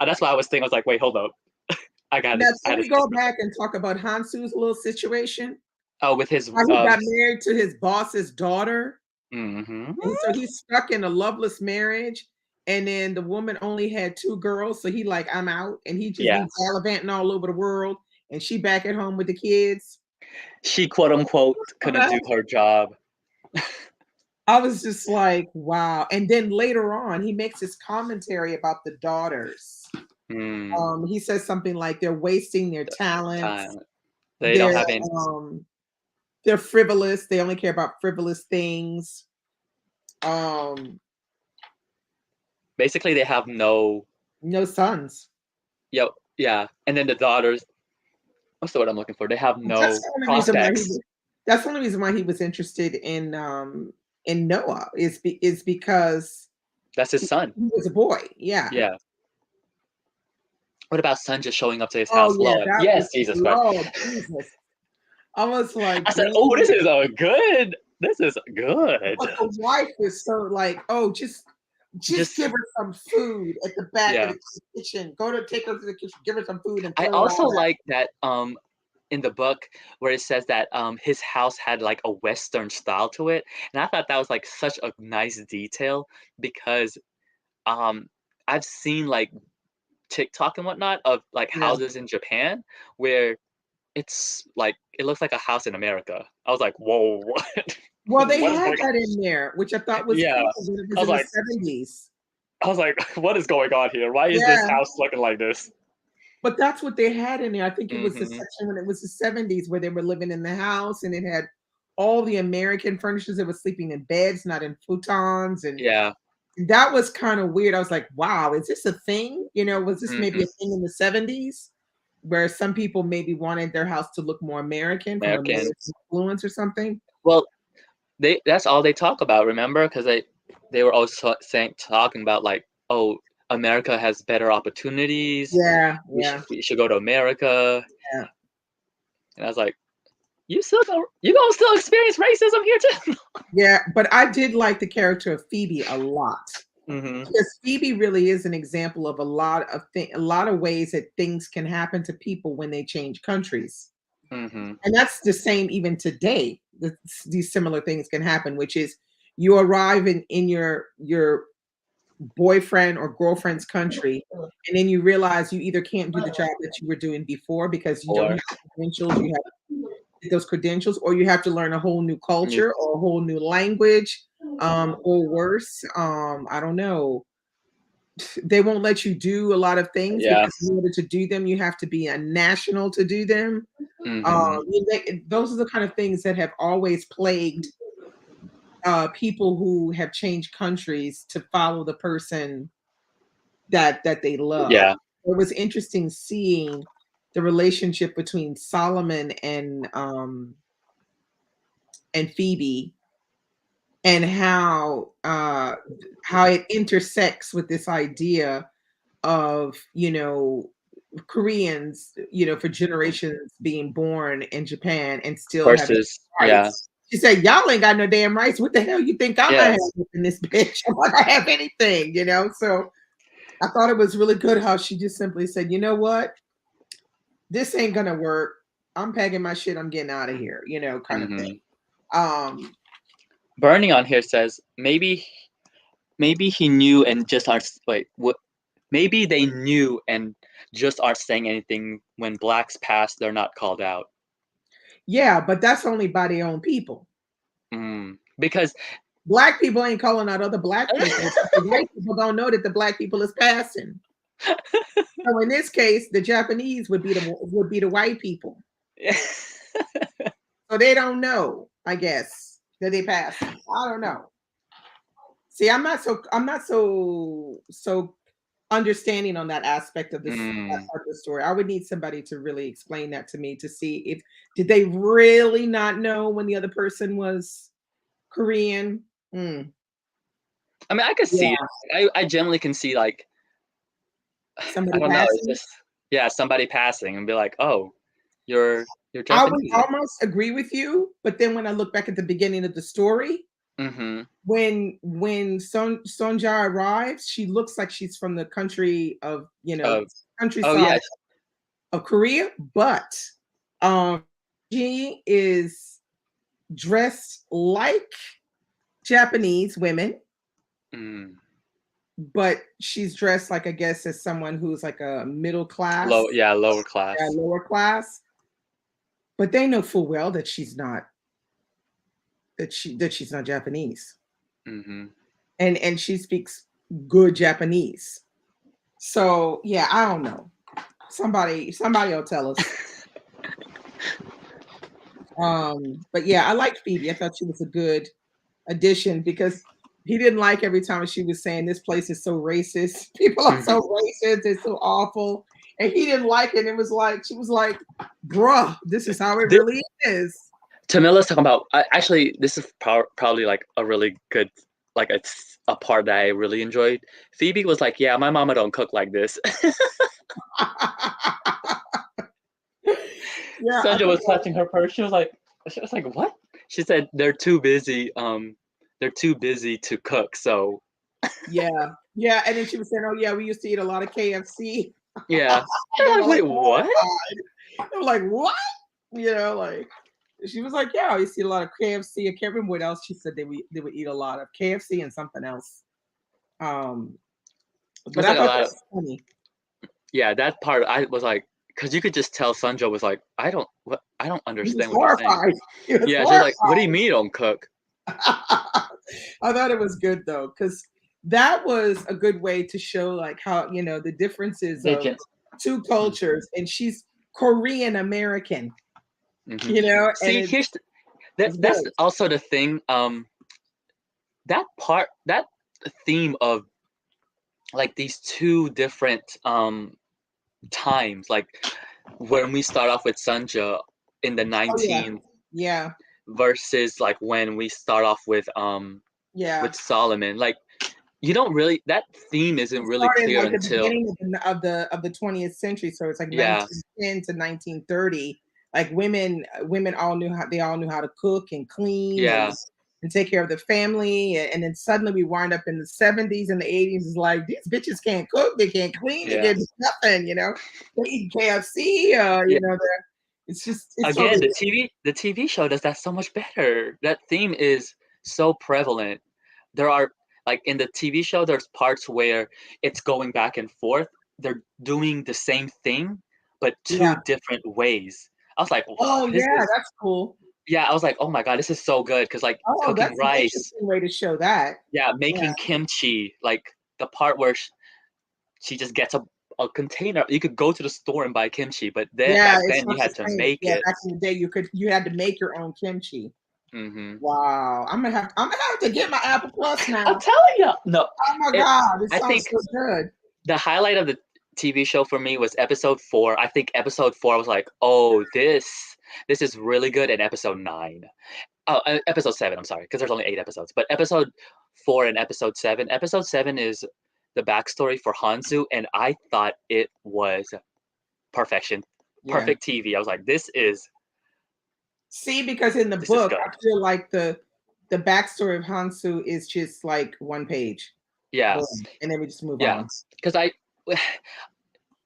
that's why I was thinking. I was like, wait, hold up, Now, I can had to we say go something. back and talk about Hansu's little situation? Oh, with his How he got married to his boss's daughter, mhm. and so he's stuck in a loveless marriage. And then the woman only had 2 girls, so he like, I'm out, and he just be Yes, gallivanting all over the world, and she back at home with the kids. she quote unquote couldn't do her job. I was just like, wow. And then later on, he makes his commentary about the daughters. Mm, He says something like they're wasting their talents. time. They don't They're have any. um they're frivolous. They only care about frivolous things. Um, Basically, they have no. no sons. Yep. Yeah, and then the daughters. What's the word I'm looking for? They have That's no the only reason why prospects. that's the only reason why he was interested in Noah is because That's his he son. was a boy. Yeah. Yeah. What about son just showing up to his Oh house? yeah, Lord, that was yes, Jesus Christ. Lord Jesus. I was like, I said, oh, dang. this is good. But the wife was so like, oh, just give Just her some food at the back of yeah. the kitchen. Go to take her to the kitchen, give her some food and I throw it also all out. like that in the book where it says that his house had like a Western style to it. And I thought that was like such a nice detail because um I've seen like TikTok and whatnot of like Yeah. houses in Japan where it's like it looks like a house in America. I was like, whoa, what? Well, they What is had going on? that in there, which I thought was Yeah. cool, but it I was was in the like, 70s. what is going on here? Why is this Yeah, house looking like this? but that's what they had in there. I think it was the Hmm. section when it was the 70s where they were living in the house and it had all the American furnitures. They were sleeping in beds, not in futons. And Yeah. that was kind of weird. I was like, wow, is this a thing? Was this maybe Hmm. a thing in the 70s where some people maybe wanted their house to look more American from American Americans. influence or something? Well, that's all they talk about, remember? Because they were also talking about like, oh, America has better opportunities. Yeah, yeah, We should go to America. yeah. And I was like, you gonna still experience racism here too? Yeah, but I did like the character of Phoebe a lot. Hmm. Because Phoebe really is an example of a lot of ways that things can happen to people when they change countries. Hmm. And that's the same even today. These similar things can happen, which is you arrive in your boyfriend or girlfriend's country, and then you realize you either can't do the job that you were doing before because you don't Or have the credentials, you have those credentials, or you have to learn a whole new new, culture or a whole new language, or worse, I don't know, they won't let you do a lot of things yeah. because in order to do them, you have to be a national to do them. Hmm. Those are the kind of things that have always plagued people who have changed countries to follow the person that they love. Yeah. It was interesting seeing the relationship between Solomon and Phoebe and how it intersects with this idea of Koreans, for generations being born in Japan and still having Versus, yeah. rights. She said, "Y'all ain't got no damn rights. What the hell you think I'm gonna have Yes. in this bitch? I'm not gonna have anything." So I thought it was really good how she just simply said, "You know what? This ain't gonna work. I'm packing my shit. I'm getting out of here." Kind of thing. Hmm. Um, Bernie on here says maybe he knew and just aren't wait what maybe they knew and just aren't saying anything when blacks pass they're not called out. yeah, but that's only by their own people. Because Black people ain't calling out other black people. The white people don't know that the black people is passing. So in this case, the Japanese would be the white people. So they don't know, I guess, that they passing. I don't know. See, I'm not so understanding on that aspect of this that Mm. part of the story. I would need somebody to really explain that to me to see if did they really not know when the other person was Korean? Mm, I mean, I could see it. yeah, I generally can see like I somebody don't know. It's passing. just yeah, somebody passing and be like, oh, you're I would Japanese. almost agree with you, but then when I look back at the beginning of the story, Mm-hmm. when Sonja arrives, she looks like she's from the country of, Oh, oh countryside yeah. of Korea, but she is dressed like Japanese women, Mm. but she's dressed like I guess as someone who's like a middle class, Low, yeah, lower class. lower class, but they know full well that she's not that she's not Japanese, Mm-hmm. and she speaks good Japanese. So yeah, I don't know. Somebody will tell us. But yeah, I liked Phoebe. I thought she was a good addition because he didn't like every time she was saying this place is so racist. People are Mm-hmm. so racist. It's so awful. And he didn't like it. It was like she was like, bruh, this is how it really is. Tamila's talking about actually this is probably like a really good like a part that I really enjoyed. Phoebe was like, "Yeah, my mama don't cook like this." Yeah, I Sandra think was touching her purse. She was like, "What?" She said, "They're too busy. They're too busy to cook." So yeah. Yeah. And then she was saying, oh yeah, we used to eat a lot of KFC. yeah, They I'm were like, like "Wait, what?" horrified. They were like, what? Like she was like, yeah, I used to eat a lot of KFC. I can't remember what else she said they would eat a lot of KFC and something else. Um, but It's I like a thought lot that of was funny. yeah. That part I was like, because you could just tell Sandra was like, I don't He was understand what you're saying." horrified. He was Yeah, she's like, "What do you horrified. mean you don't cook?" I thought it was good though, because that was a good way to show like how the differences They of just. two cultures, and she's Korean American, Mm-hmm. and See, it's that's good. also the thing. That theme of like these two different times, like when we start off with Sanja in the Oh yeah, 19 yeah, versus like when we start off yeah. with Solomon, like you don't really that theme isn't It really started clear like the until beginning of the 20th century, so it's like yeah 1910 to 1930. Like women all knew how to cook and clean yeah and take care of the family, and then suddenly we wind up in the 70s and the 80s. Is like these bitches can't cook, they can't clean, they yeah can't do nothing. They eat KFC. yeah. It's Again, totally the TV show does that so much better. That theme is so prevalent. There are like in the TV show, there's parts where it's going back and forth. They're doing the same thing, but two yeah. different ways. I was like, wow, Oh this yeah, is that's cool. yeah. I was like, oh my god, this is so good because like Oh, cooking that's an rice, interesting way to show that. yeah, Yeah, making kimchi, like the part where she just gets a container. You could go to the store and buy kimchi, but then yeah, back it's then not you the had to same. make Yeah, it. back in the day, you had to make your own kimchi. Hmm. Wow, I'm gonna have to get my Apple Plus I'm now. telling you, no. Oh my It, God, it I sounds think so good. the highlight of the TV show for me was episode 4. I think episode 4 I was like, "Oh, this is really good." And episode 9. Oh, episode 7, I'm sorry, because there's only 8 episodes. But episode 4 and episode 7. Episode 7 is the backstory for Hanzu, and I thought it was perfection. Yeah. Perfect TV. I was like, See, because in the this is book, I good. feel like the backstory of Hansu is just like one page, Yeah. boom, and then we just move Yeah. on. Because I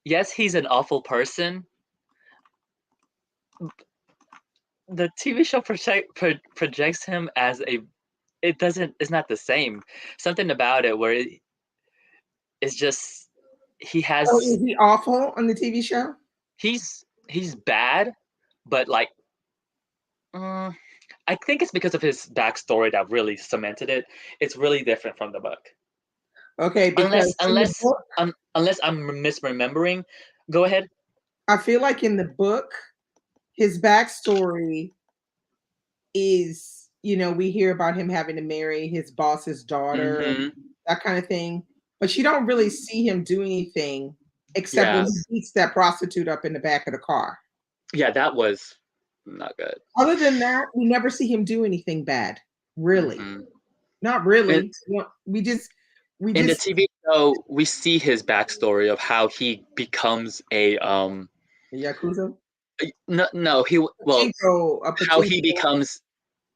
yes, he's an awful person. The TV show projects him as it's not the same. Something about it where it's just he So has is he awful on the TV show? he's bad, but like mm, I think it's because of his backstory that really cemented it. It's really different from the book. Okay, because in the book, Unless I'm misremembering. Go ahead. I feel like in the book, his backstory is, we hear about him having to marry his boss's daughter, Hmm. that kind of thing. but you don't really see him do anything except when Yeah, he beats that prostitute up in the back of the car. yeah, that was not good. Other than that, we never see him do anything bad. Really. Hmm. Not In, really. We in the just TV show, we see his backstory of how he becomes a Yakuza. no, no, he well, A how he pachinko becomes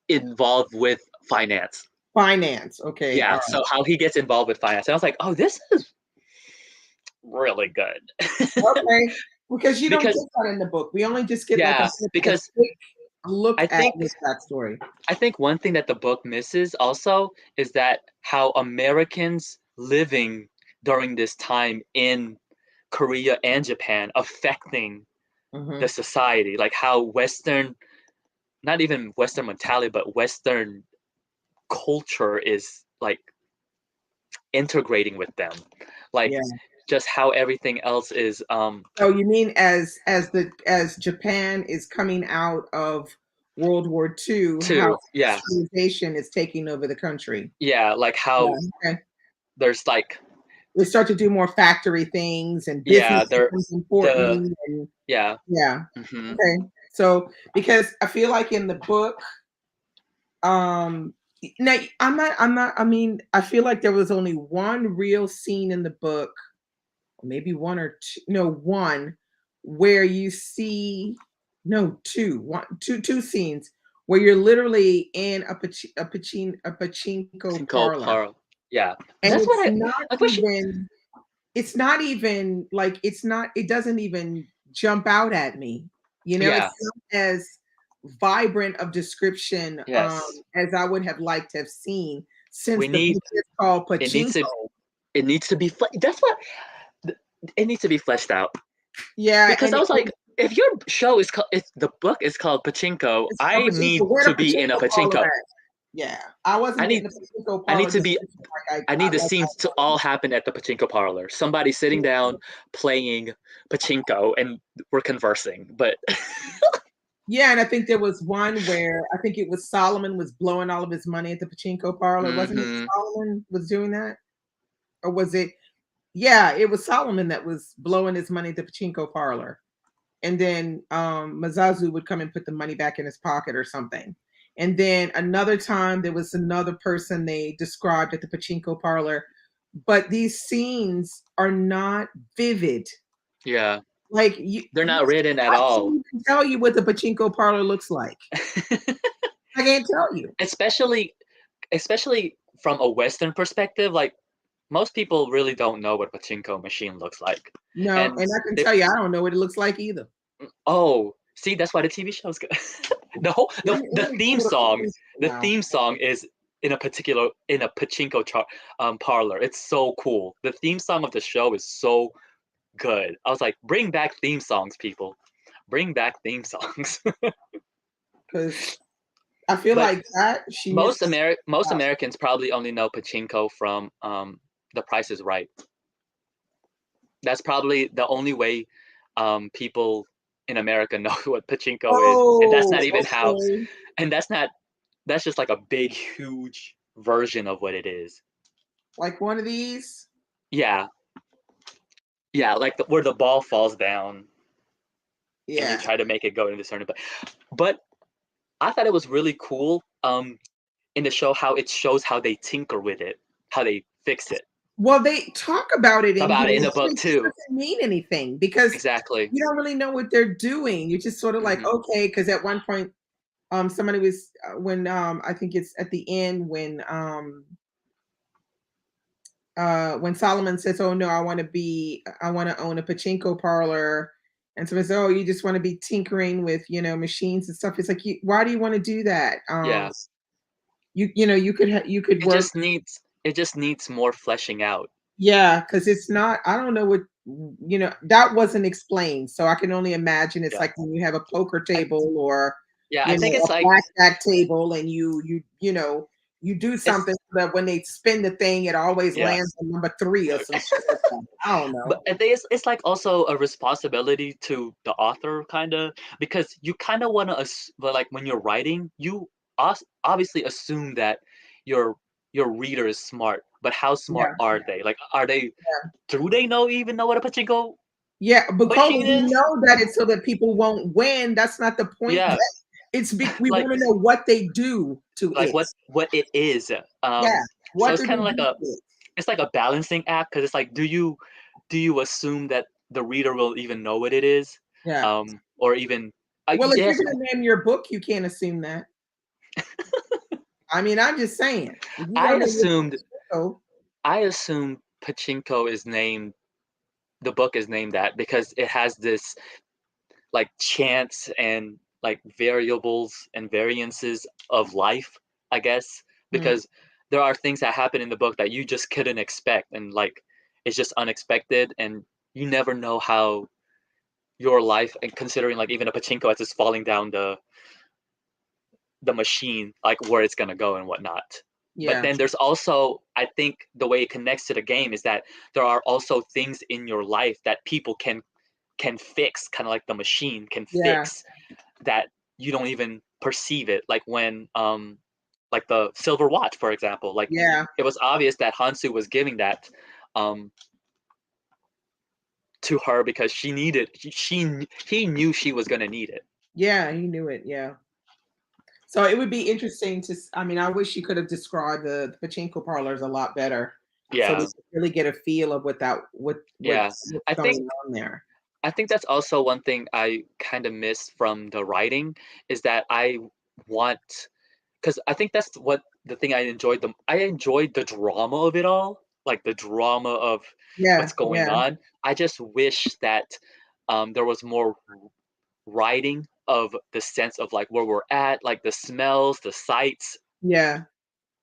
involved with finance. finance. Okay, Yeah, all so how he gets involved with finance. And I was like, oh, this is really good. right. Okay. Because you don't Because get that in the book. We only just get like yeah, a because quick look I at think his backstory. I think one thing that the book misses also is that how Americans living during this time in Korea and Japan affecting the Hmm. society, like how Western, not even Western mentality, but Western culture is like integrating with them, like Yeah. just how everything else is So you mean as Japan is coming out of World War II, how too. Yeah, industrialization is taking over the country. yeah, like how Yeah. Okay. there's like They start to do more factory things and yeah, business there becomes the important and yeah. yeah. Hmm. Okay. So because I feel like in the book, now I mean, I feel like there was only one real scene in the book, or maybe one or two, no, one where you see no two scenes where you're literally in a pachinko Cinco parlor. Parl. Yeah, And that's what I wish. it's not it doesn't even jump out at me. You know, Yeah, it's not as vibrant of description yes, as I would have liked to have seen we since the need book is called it needs to Pachinko. it needs to be that's what it needs to be fleshed out Yeah, because and I was like, if your show is called, if the book is called Pachinko, it's called I Pachinko. need Where to the be in a Pachinko parlor Pachinko. at? Yeah, I I wasn't need getting the Pachinko I need parlor to be description I need the like I scenes to all happen at the Pachinko parlor. Somebody sitting down playing Pachinko and we're conversing. But yeah, and I think there was one where I think it was Solomon was blowing all of his money at the Pachinko parlor. Wasn't it hmm Solomon was doing that? Or was it yeah, it was Solomon that was blowing his money at the Pachinko parlor. And then Mazazu would come and put the money back in his pocket or something. And then another time there was another person they described at the Pachinko parlor, but these scenes are not vivid. yeah, Like you, they're not written at I can't all. even tell you what the Pachinko parlor looks like. I can't tell you. especially especially from a Western perspective, like most people really don't know what a pachinko machine looks like. No, And and I can they tell you, I don't know what it looks like either. oh, see, that's why the TV show's good. the whole the Let me theme pull it up song, the now. theme song is in a pachinko parlor. It's so cool. The theme song of the show is so good. I was like, bring back theme songs, people. Bring back theme songs. Because I feel But like that she missed most out. Americans probably only know pachinko from The Price is Right. That's probably the only way people in America know what pachinko is, and that's Oh, not even how. okay. And that's not. That's just like a big, huge version of what it is. Like one of these. Yeah, yeah, like where the ball falls down and you Yeah. try to make it go into a certain. But I thought it was really cool in the show how it shows how they tinker with it, how they fix it. Well, they talk about it in About here. it in the book It just too. doesn't mean anything because Exactly. you don't really know what they're doing. You're just sort of like, Hmm. okay, because at one point, somebody was when I think it's at the end when Solomon says, "Oh no, I want to own a pachinko parlor," and somebody says, "Oh, you just want to be tinkering with machines and stuff." It's like, why do you want to do that? Yeah. You could It work. just needs it just needs more fleshing out. Yeah, because it's not. I don't know what that wasn't explained, so I can only imagine it's Yeah. like when you have a poker I, table or yeah, I think a it's like blackjack table, and you do it's something so that when they spin the thing, it always yeah. lands on number three or some shit like that. I don't But know. I think it's like also a responsibility to the author kind of because you kind of want to but like when you're writing, you obviously assume that your your reader is smart, but how smart Yeah, are they? Like, are they? yeah. Do they even know what a pachinko Yeah, but Cole, machine we is? know that it's so that people won't win. That's not the point Yeah, yet. We like want to know what they do to like it. what it is. Yeah. So What it's do they kind of like do a to it? it's like a balancing act because it's like, do you assume that the reader will even know what it is, Yeah. or even Well, if you're yes, gonna name your book, you can't assume that. I mean, I'm just saying. If you're I gonna name your book, assumed so I assumed Pachinko is named the book is named that because it has this like chance and like variables and variances of life, I guess, mm, because there are things that happen in the book that you just couldn't expect, and like it's just unexpected, and you never know how your life, and considering like even a pachinko as it's falling down the machine, like where it's gonna go and whatnot. But yeah. then there's also, I think the way it connects to the game is that there are also things in your life that people can fix, kind of like the machine can Yeah. fix that you don't even perceive it. Like the silver watch, for example. Like Yeah. it was obvious that Hansu was giving that um to her because she needed he knew she was gonna need it. Yeah, he knew it. Yeah. So it would be interesting I mean, I wish you could have described the pachinko parlors a lot better so we Yeah, could really get a feel of yeah. what's I think going on there. I think that's also one thing I kind of miss from the writing is that I want because I think that's what the thing I enjoyed the drama of it all, like the drama of Yeah, what's going yeah, on. I just wish that there was more writing of the sense of like where we're at, like the smells, the sights, yeah.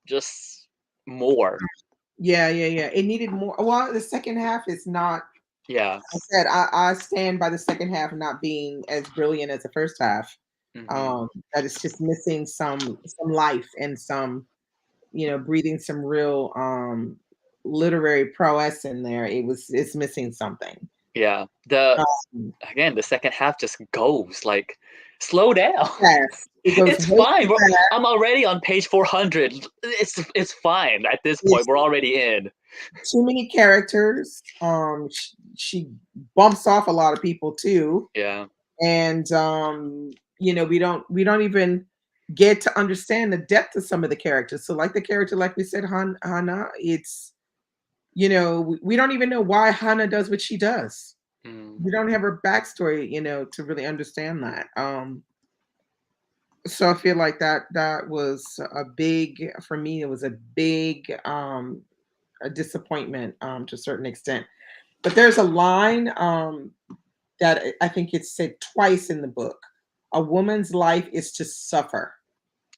just more. Yeah, yeah, yeah. It needed more. Well, the second half is not. Yeah. I said I stand by the second half not being as brilliant as the first half. Hmm. That it's just missing some life and some breathing some real literary prowess in there. It's missing something. Yeah. The Um, again, the second half just goes like slow down. Fast. It goes It's way fine. too fast. I'm already on page 400. It's fine at this point. It's We're already in. too many characters. She bumps off a lot of people too, Yeah. and we don't even get to understand the depth of some of the characters. So, like the character, like we said, Hana, it's we don't even know why Hana does what she does. Mm. We don't have her backstory, to really understand that. So I feel like that was a big for me. It was a big a disappointment to a certain extent. But there's a line that I think it's said twice in the book. A woman's life is to suffer.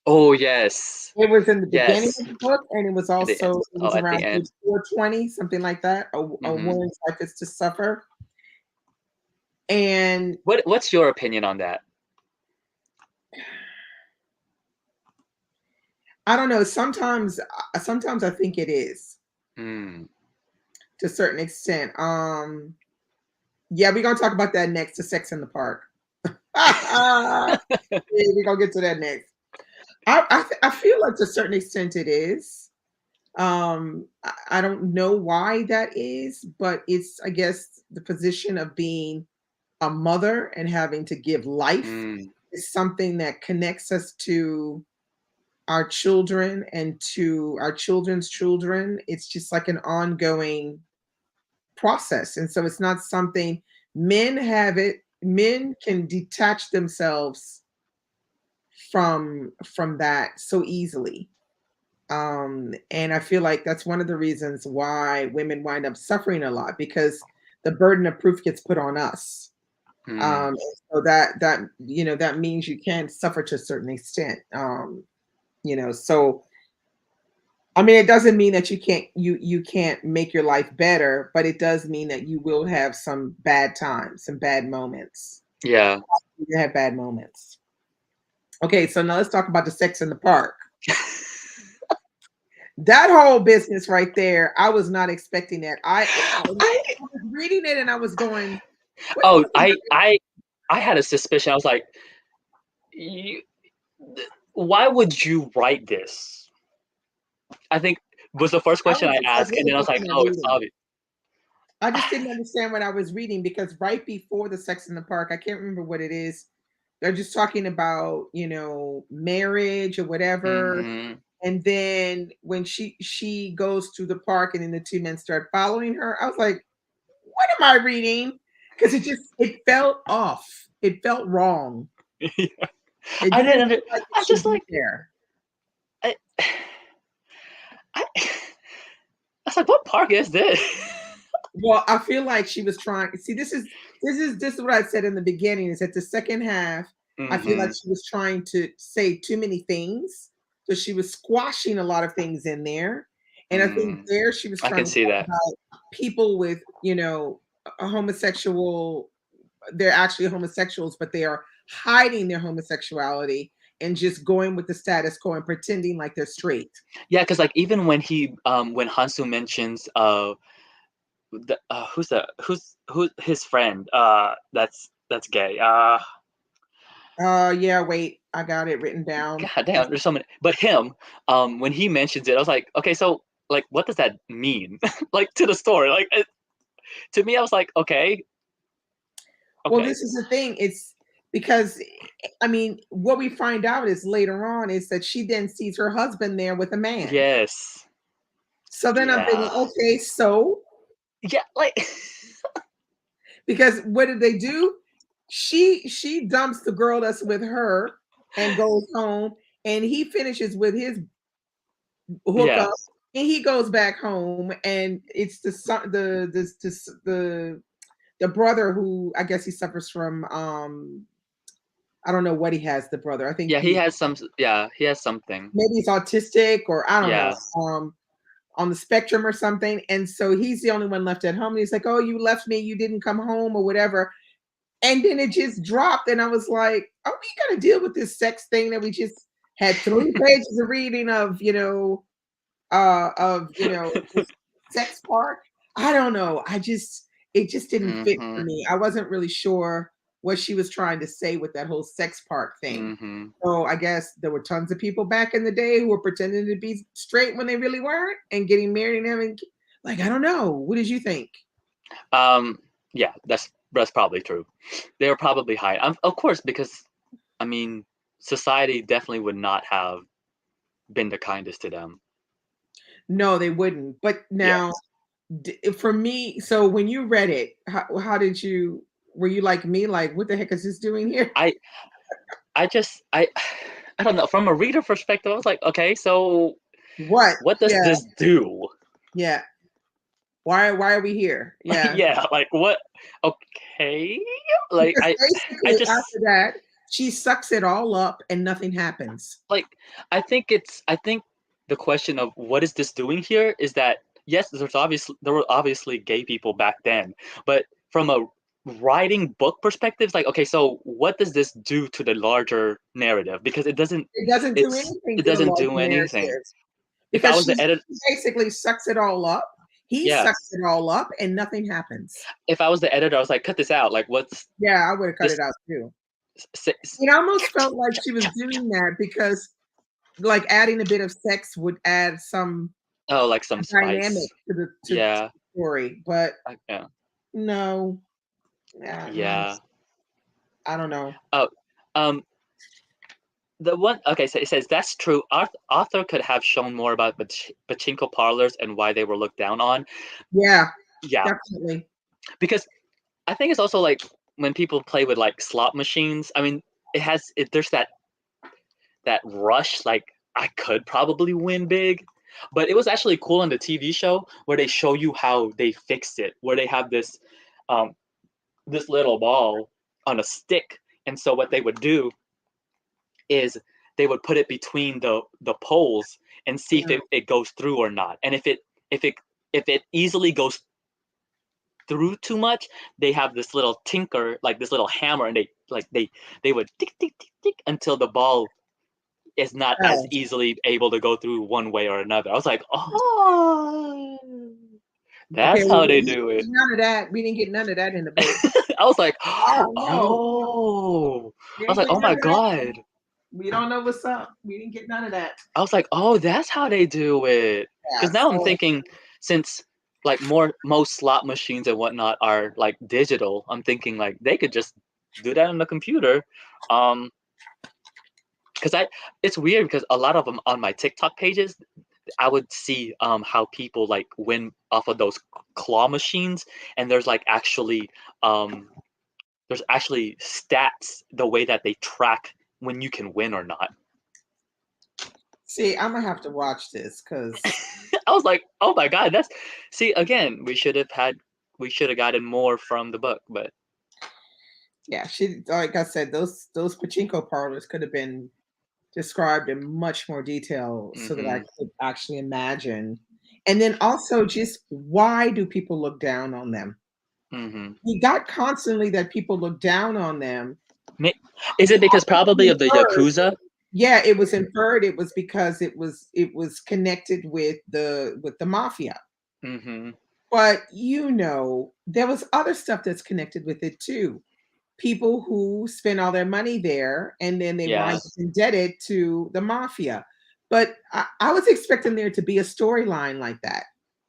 Oh yes. It was in the beginning Yes. of the book, and it was In the also it was at the around page end. 420, something like that. A Hmm. woman's life is to suffer, and What's your opinion on that? I don't know. Sometimes I think it is Mm. to a certain extent. Yeah, we're gonna talk about that next. To Sex in the Park. Yeah, we're gonna get to that next. I feel like to a certain extent it is. I don't know why that is, but it's I guess the position of being a mother and having to give life Mm. is something that connects us to our children and to our children's children. It's just like an ongoing process. And so it's not something men can detach themselves from that so easily. And I feel like that's one of the reasons why women wind up suffering a lot because the burden of proof gets put on us. Mm. So that means you can suffer to a certain extent. So I mean, it doesn't mean that you can't make your life better, but it does mean that you will have some bad times, some bad moments. Yeah. You have bad moments. Okay, so now let's talk about the sex in the park. That whole business right there, I was not expecting that. I I was reading it and I was going, "Wait oh a minute." I had a suspicion. I was like, you, why would you write this? I think was the first I question was I just like, asked, what and the then I was fuck like, am I oh, it's reading? obvious. I just didn't understand what I was reading because right before the Sex in the Park, I can't remember what it is. They're just talking about, marriage or whatever. Hmm. And then when she goes to the park and then the two men start following her, I was like, what am I reading? Because it felt off. It felt wrong. Yeah. It I didn't didn't under. feel like it I should just be like there. I. I, I was like, what park is this? Well, I feel like she was trying. See, this is what I said in the beginning. Is that the second half? I feel like Hmm. she was trying to say too many things, so she was squashing a lot of things in there. And I think Mm, there she was I trying can to see talk that. about people with, a homosexual. They're actually homosexuals, but they are hiding their homosexuality and just going with the status quo and pretending like they're straight. Yeah, because like even when Hansu mentions who's who's his friend that's gay. Yeah, wait, I got it written down. God damn, there's so many. But him, when he mentions it, I was like, okay, so like, what does that mean? Like to the story, like to me, I was like, okay, Well, okay, this is the thing. It's because I mean, what we find out is later on is that she then sees her husband there with a man. yes, So then I'm thinking, yeah, okay, so yeah, like, because what did they do? She dumps the girl that's with her and goes home, and he finishes with his yeah, hookup, and he goes back home, and it's the son, the brother who I guess he suffers from I don't know what he has, the brother. I think yeah, he has something, maybe he's autistic or I don't know, yeah, on the spectrum or something. And so he's the only one left at home. And he's like, "Oh, you left me, you didn't come home or whatever." And then it just dropped, and I was like, "Are we gonna deal with this sex thing that we just had 3 pages of reading of, this sex part?" I don't know. It just didn't fit for mm-hmm, me. I wasn't really sure what she was trying to say with that whole sex part thing. mm-hmm. So I guess there were tons of people back in the day who were pretending to be straight when they really weren't and getting married and having like I don't know. What did you think? Um, yeah, that's probably true. They were probably high, of course, because I mean, society definitely would not have been the kindest to them. No, they wouldn't. But now Yes. for me, so when you read it, how did you were you like me like what the heck is this doing here? I I just I don't know. From a reader perspective, I was like, okay, so What? what does Yeah, this do? yeah. Why are we here? Yeah. Yeah, like what? Okay, like Because I basically just after that, she sucks it all up and nothing happens. like I think the question of what is this doing here is that yes, there were obviously gay people back then, but from a writing book perspective, it's like okay, so what does this do to the larger narrative? Because It doesn't do anything it to the doesn't larger do anything. narrative If I because was the editor, she basically sucks it all up. He sucks yes, it all up and nothing happens. if I was the editor, I was like, cut this out. Like, what's Yeah, I would have cut this? it out too. s- s- It almost felt like she was doing that because like adding a bit of sex would add some Oh, like some dynamic spice. to the Yeah, story. But yeah, no, yeah, no, yeah. I don't know. Oh, um, the one. Okay, so it says that's true. Author could have shown more about pachinko parlors and why they were looked down on. Yeah, Yeah, definitely. because I think it's also like when people play with like slot machines. I mean, there's that rush. Like I could probably win big, but it was actually cool on the TV show where they show you how they fixed it, where they have um, this little ball on a stick, and so what they would do is they would put it between the poles and see if Mm, it goes through or not. And if it if it easily goes through too much, they have this little tinker, like this little hammer, and they would tick tick tick tick until the ball is not as oh, easily able to go through one way or another. I was like, oh, okay. that's Well, how they we didn't do get it. none of that. We didn't get none of that in the book. I was like, Oh no, oh, we I was didn't like, get oh none my of that. god. We don't know what's up. We didn't get none of that. I was like, oh, that's how they do it. Yeah. Because now I'm So thinking, since like most slot machines and whatnot are like digital, I'm thinking like they could just do that on the computer. Um, because it's weird because a lot of them on my TikTok pages, I would see how people like win off of those claw machines, and um there's actually stats the way that they track when you can win or not. see, I'm gonna have to watch this because I was like, oh my god, that's see again, we should have gotten more from the book, but yeah, she like I said, those pachinko parlors could have been described in much more detail so that I mm-hmm, could actually imagine. And then also just why do people look down on them? mm-hmm. We got constantly that people look down on them. Is it because probably of the Inferred. Yakuza? Yeah, it was inferred it was because it was connected with the mafia. Mm-hmm. But there was other stuff that's connected with it too. People who spend all their money there and then they wind Yeah. up indebted to the mafia. But I was expecting there to be a storyline like that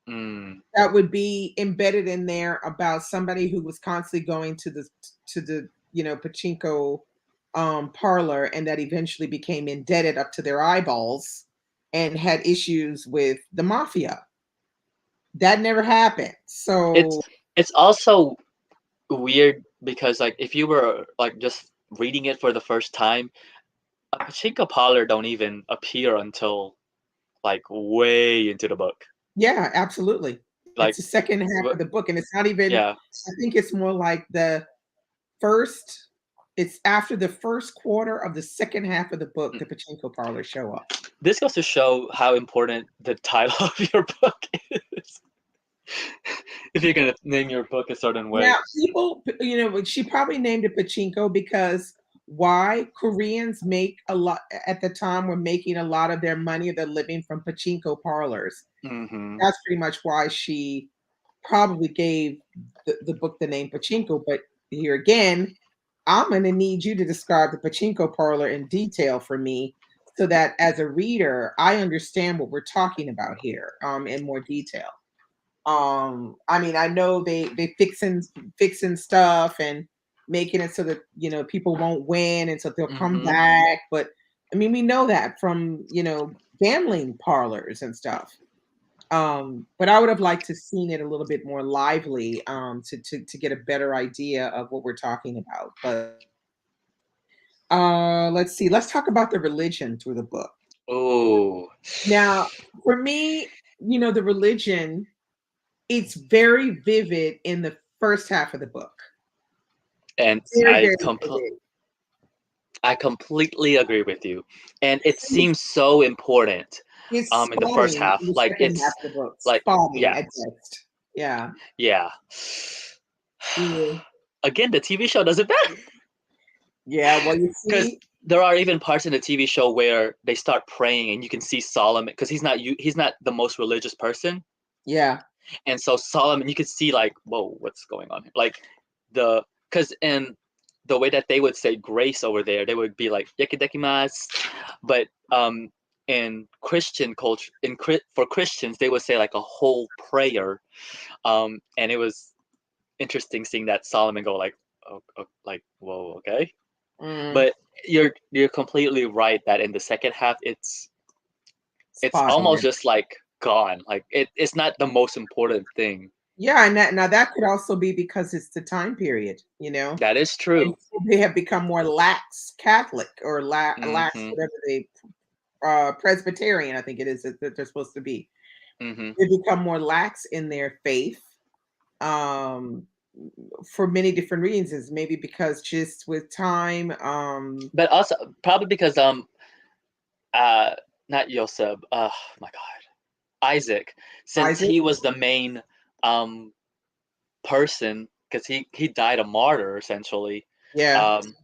Mm. that would be embedded in there about somebody who was constantly going to the pachinko parlor and that eventually became indebted up to their eyeballs and had issues with the mafia. That never happened. It's So it's also weird because like if you were like just reading it for the first time, a pachinko parlor don't even appear until like way into the book. yeah, absolutely. It's Like, the second half wh- of the book, and it's not even. yeah, I think it's more like the first. It's after the first quarter of the second half of the book, mm. the pachinko parlors show up. This goes to show how important the title of your book is. If you're gonna name your book a certain way. Now, people, she probably named it pachinko because why Koreans make a lot at the time were making a lot of their money, their living from pachinko parlors. Mm-hmm. That's pretty much why she probably gave the book the name Pachinko. But here again, I'm going to need you to describe the Pachinko parlor in detail for me so that as a reader, I understand what we're talking about here in more detail. I mean, I know they fixing stuff and making it so that people won't win and so they'll come Mm-hmm. back. But I mean, we know that from gambling parlors and stuff. But I would have liked to seen it a little bit more lively, to get a better idea of what we're talking about. But let's see. Let's talk about the religion through the book. Oh, Now, for me, the religion, it's very vivid in the first half of the book. and Very, very vivid. I completely agree with you, and it See, seems so important. it's In the first spotty in half, the like second half it's of the book. like Spotty yeah, at best. Yeah. yeah. Yeah. Again, the TV show does it better Yeah. Well, you because see, there are even parts in the TV show where they start praying, and you can see Solomon because he's not the most religious person, yeah. and so Solomon, you can see like, whoa, what's going on here? Like the because in the way that they would say grace over there, they would be like yakidekimasu, but in Christian culture, for Christians, they would say like a whole prayer, and it was interesting seeing that Solomon go like, oh, like, whoa, okay, Mm, but you're completely right that in the second half, it's spotty. almost just like gone, like it's not the most important thing. Yeah, and that could also be because it's the time period, That is and true. they have become more lax Catholic or lax Mm-hmm. whatever they Presbyterian, I think it is that they're supposed to be. Mm-hmm. They become more lax in their faith, um, for many different reasons. Maybe because just with time, But also probably because uh not Yosef, my god, Isaac, since Isaac, he was the main um person, because he died a martyr essentially. yeah, um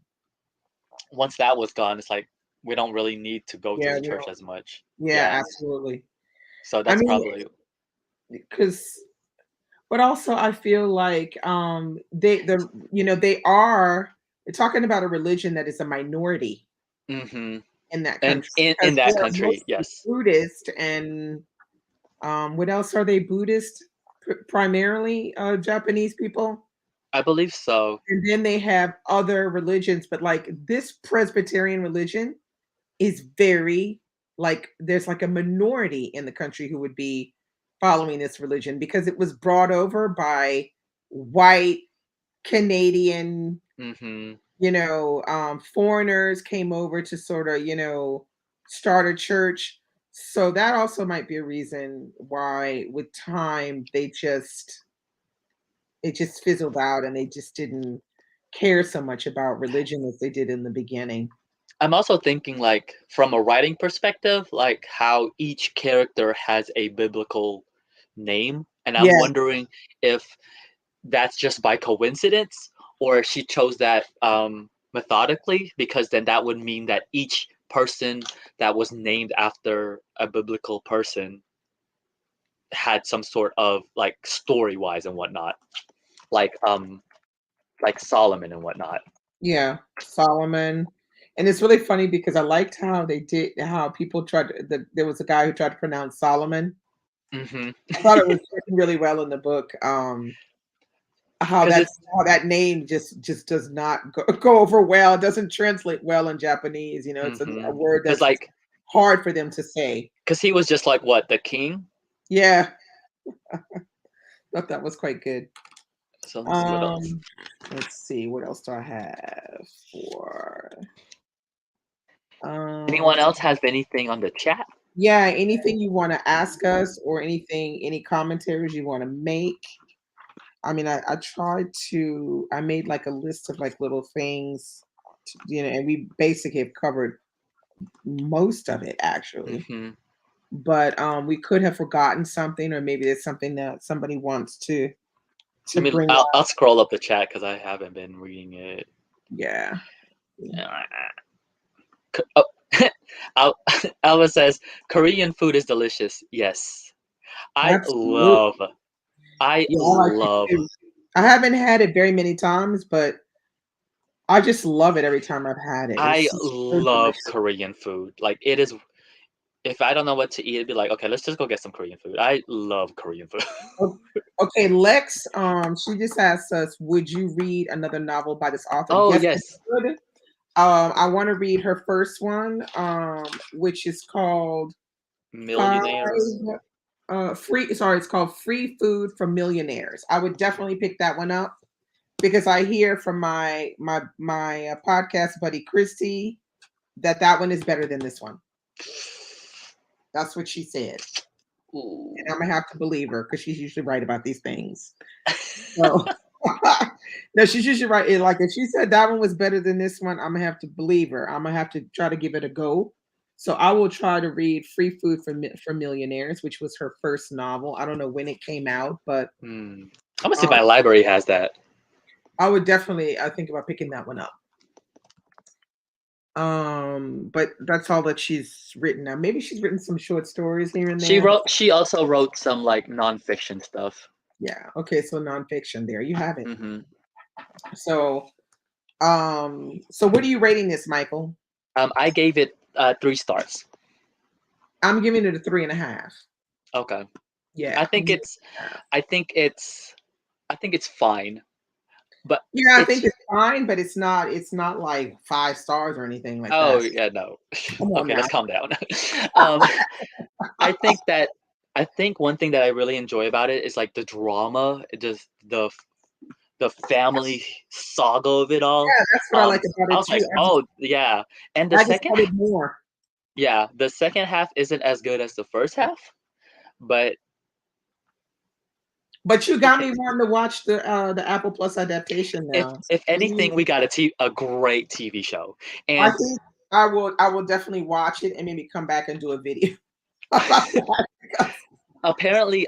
Once that was gone, it's like we don't really need to go to yeah, the church as much. yeah, Yeah, absolutely. so I that's mean, probably. because but also I feel like they are they're talking about a religion that is a minority. Mm-hmm. in that And country in because they that are country, mostly yes. Buddhist and what else are they Buddhist? Primarily Japanese people. I believe so. And then they have other religions, but like this Presbyterian religion is very like there's like a minority in the country who would be following this religion because it was brought over by white Canadian, Mm-hmm. foreigners came over to sort of, start a church. So that also might be a reason why with time it just fizzled out and they just didn't care so much about religion as they did in the beginning. I'm also thinking like from a writing perspective, like how each character has a biblical name, and I'm Yeah, wondering if that's just by coincidence or she chose that methodically, because then that would mean that each person that was named after a biblical person had some sort of like story wise and whatnot, like Solomon and whatnot. yeah, Solomon. And it's really funny because I liked how people there was a guy who tried to pronounce Solomon. Mm-hmm. I thought it was written really well in the book. How Because it's how that name just does not go over well. It doesn't translate well in Japanese. It's a mm-hmm. word Because that's just like hard for them to say. because he was just like what, the king. Yeah, thought that was quite good. So let me see what else. Um, let's see, what else do I have for um Anyone else has anything on the chat? yeah, anything you want to ask us or any commentaries you want to make. I mean, I tried I made like a list of like little things, and we basically have covered most of it actually. Mm-hmm. But we could have forgotten something, or maybe there's something that somebody wants to I mean, bring I'll up. scroll up the chat because I haven't been reading it. Yeah. Oh, Alva says Korean food is delicious. Yes, I Absolutely. love. I Yeah, I like it love. too. I haven't had it very many times, but I just love it every time I've had it. It's I just so love delicious. Korean food. Like it is. If I don't know what to eat, it'd be like, okay, let's just go get some Korean food. I love Korean food. O Okay, Lex, she just asked us, "Would you read another novel by this author?" Oh Yes, I yes, would. I wanna read her first one, which is called 5, millionaires. it's called Free Food for Millionaires. I would definitely pick that one up because I hear from my podcast buddy, Christy, that one is better than this one. That's what she said, and Ooh. Imma have to believe her because she's usually right about these things. So no, she's usually right. Like if she said that one was better than this one, I'm gonna have to believe her. I'm gonna have to try to give it a go. So I will try to read Free Food for Millionaires, which was her first novel. I don't know when it came out, but Hmm. I'm gonna see if um, my library has that. I would definitely I think about picking that one up. But that's all that she's written now. Maybe she's written some short stories here and there. She also wrote some like nonfiction stuff. Yeah. Okay. So nonfiction. There you have it. Hmm. So so what are you rating this, Michael? I gave it 3 stars. I'm giving it a 3.5. Okay. Yeah. I think it's I think it's I think it's fine, but Yeah, I it's think it's fine, but it's not like 5 stars or anything like oh that. yeah, no. Come on Okay, now. let's calm down. um I think that I think one thing that I really enjoy about it is like the drama, just the family saga of it all. Yeah, that's what I like about I it was too. like, oh yeah. And I just wanted more. the second half isn't as good as the first half, but But you got okay. me wanting to watch the Apple Plus adaptation now. If Please, anything, we got a great TV show. I And think I will definitely watch it and maybe come back and do a video about that. apparently,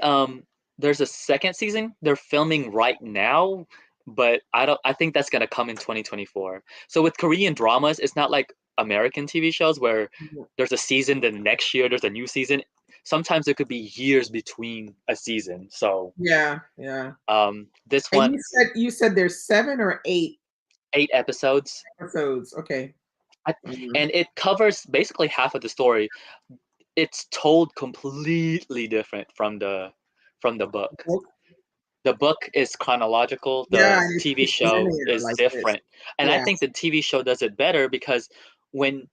there's a second season they're filming right now, but I think that's gonna come in 2024. So with Korean dramas, it's not like American TV shows where there's a season, then the next year there's a new season. Sometimes it could be years between a season. So Yeah, yeah. this And one, you said there's 7 or 8 8 episodes. episodes. Okay. Mhm. And it covers basically half of the story. It's told completely different from the book. Book? The book is chronological, Yeah, the and TV it's show linear is like this. different. And I Yeah, think the TV show does it better because when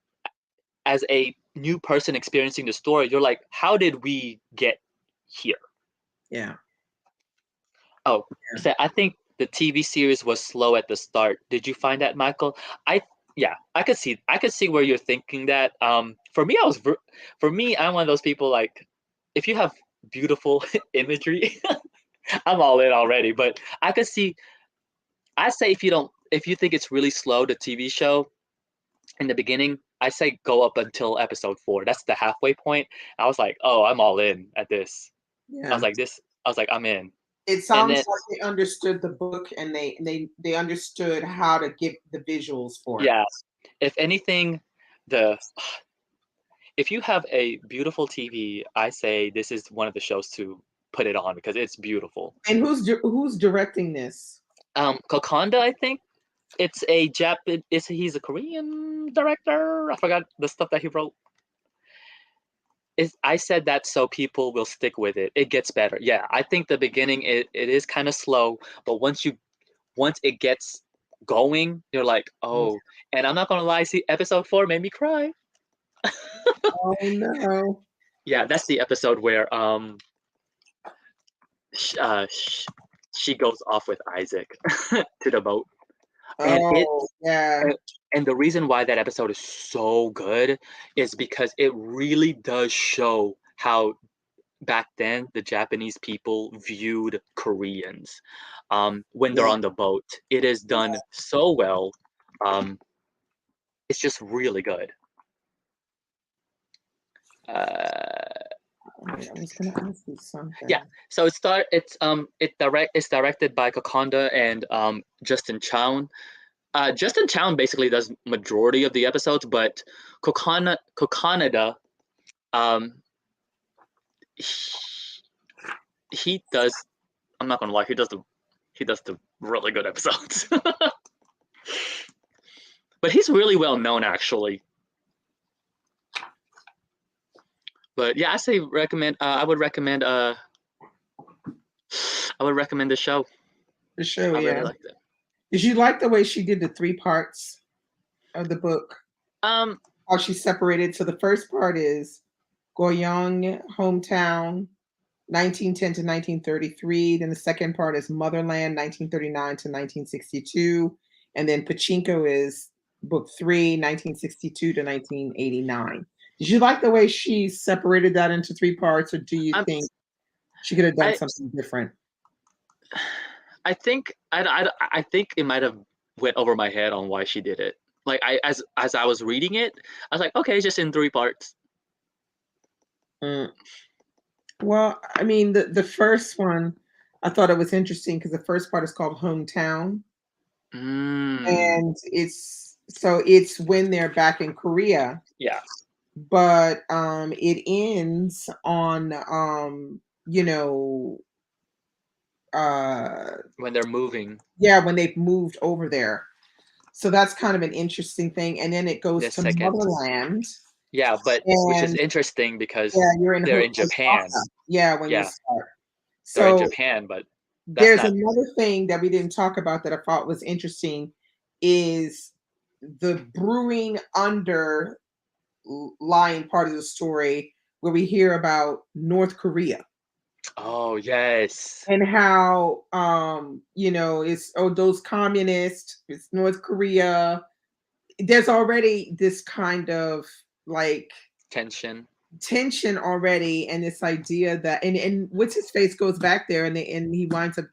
as a new person experiencing the story, you're like, how did we get here? yeah, Oh, yeah. so I think the TV series was slow at the start. Did you find that, Michael? I Yeah, I could see where you're thinking that. For me, for me, I'm one of those people like, if you have beautiful imagery, I'm all in already. But I could see. I say if you think it's really slow, the TV show in the beginning, I say go up until episode 4. That's the halfway point. I was like, oh, I'm all in at this. I was Yeah. like this. I was like, I'm in. It And sounds then like they understood the book and they understood how to give the visuals for it. yeah, if anything, the if you have a beautiful TV, I say this is one of the shows to put it on because it's beautiful. And who's directing this? Kokonda, I think it's a Japan. Is he's a Korean director? I forgot the stuff that he wrote. Is I said that so people will stick with it. It gets better. Yeah, I think the beginning it is kind of slow, but once it gets going, you're like, oh. And I'm not gonna lie, see, episode 4 made me cry. Oh no. Yeah, that's the episode where sh- uh, sh- she goes off with Isaac to the boat, and Oh yeah. uh, and the reason why that episode is so good is because it really does show how back then the Japanese people viewed Koreans when they're Yeah. on the boat. It is done so well. Um, it's just really good. Uh, Wait, I was gonna ask you yeah, something. so it's directed by Kokonda and Justin Chown. Justin Chown basically does majority of the episodes, but Kokonada, um, he, he does. I'm not gonna lie, he does the really good episodes. But he's really well known actually. But yeah, I say recommend. I would recommend the show. The show, I really yeah. liked it. Did you like the way she did the 3 parts of the book? Um, How she separated. So the first part is Goyang, hometown, 1910 to 1933. Then the second part is Motherland, 1939 to 1962. And then Pachinko is book 3, 1962 to 1989. Did you like the way she separated that into 3 parts, or do you I'm, think she could have done I something different? I think I think it might have went over my head on why she did it. Like as I was reading it, I was like, okay, it's just in 3 parts. Mm. Well, I mean, the first one, I thought it was interesting because the first part is called Hometown, Mm, and it's when they're back in Korea, yeah, but it ends on you know uh when they're moving yeah, when they've moved over there. So that's kind of an interesting thing, and then it goes the to second. Motherland, Yeah, but which is and interesting because yeah, you're in they're in Japan. Osaka. Yeah, when you Yeah, start. they're in So Japan, but that's there's not. another thing that we didn't talk about that I thought was interesting is the brewing underlying part of the story where we hear about North Korea Oh yes. and how it's those communists, it's North Korea. There's already this kind of like Tension. tension already, and this idea that and what's his face goes back there and he winds up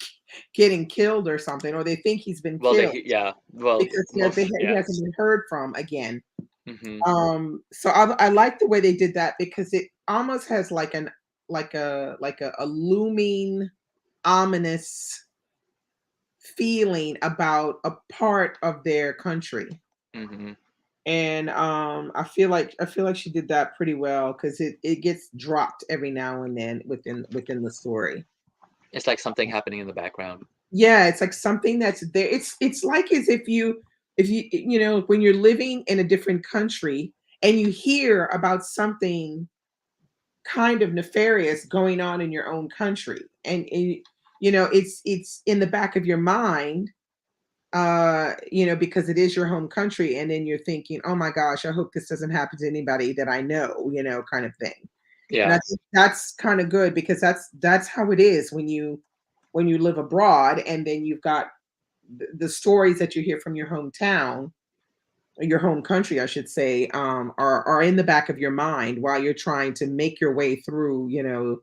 getting killed or something, or they think he's been Well, killed yeah. Well, because most he yeah. hasn't been heard from again. Hmm. So I like the way they did that because it almost has like a looming ominous feeling about a part of their country. Hmm. And I feel like she did that pretty well because it gets dropped every now and then within the story. It's like something happening in the background. Yeah, it's like something that's there. It's like as if you if you know, when you're living in a different country and you hear about something kind of nefarious going on in your own country, and you know, it's in the back of your mind, you know, because it is your home country, and then you're thinking, oh my gosh, I hope this doesn't happen to anybody that I know, you know, kind of thing. And I Yeah. think that's kind of good, because that's how it is when you live abroad, and then you've got the stories that you hear from your hometown, or your home country, I should say, are in the back of your mind while you're trying to make your way through, you know,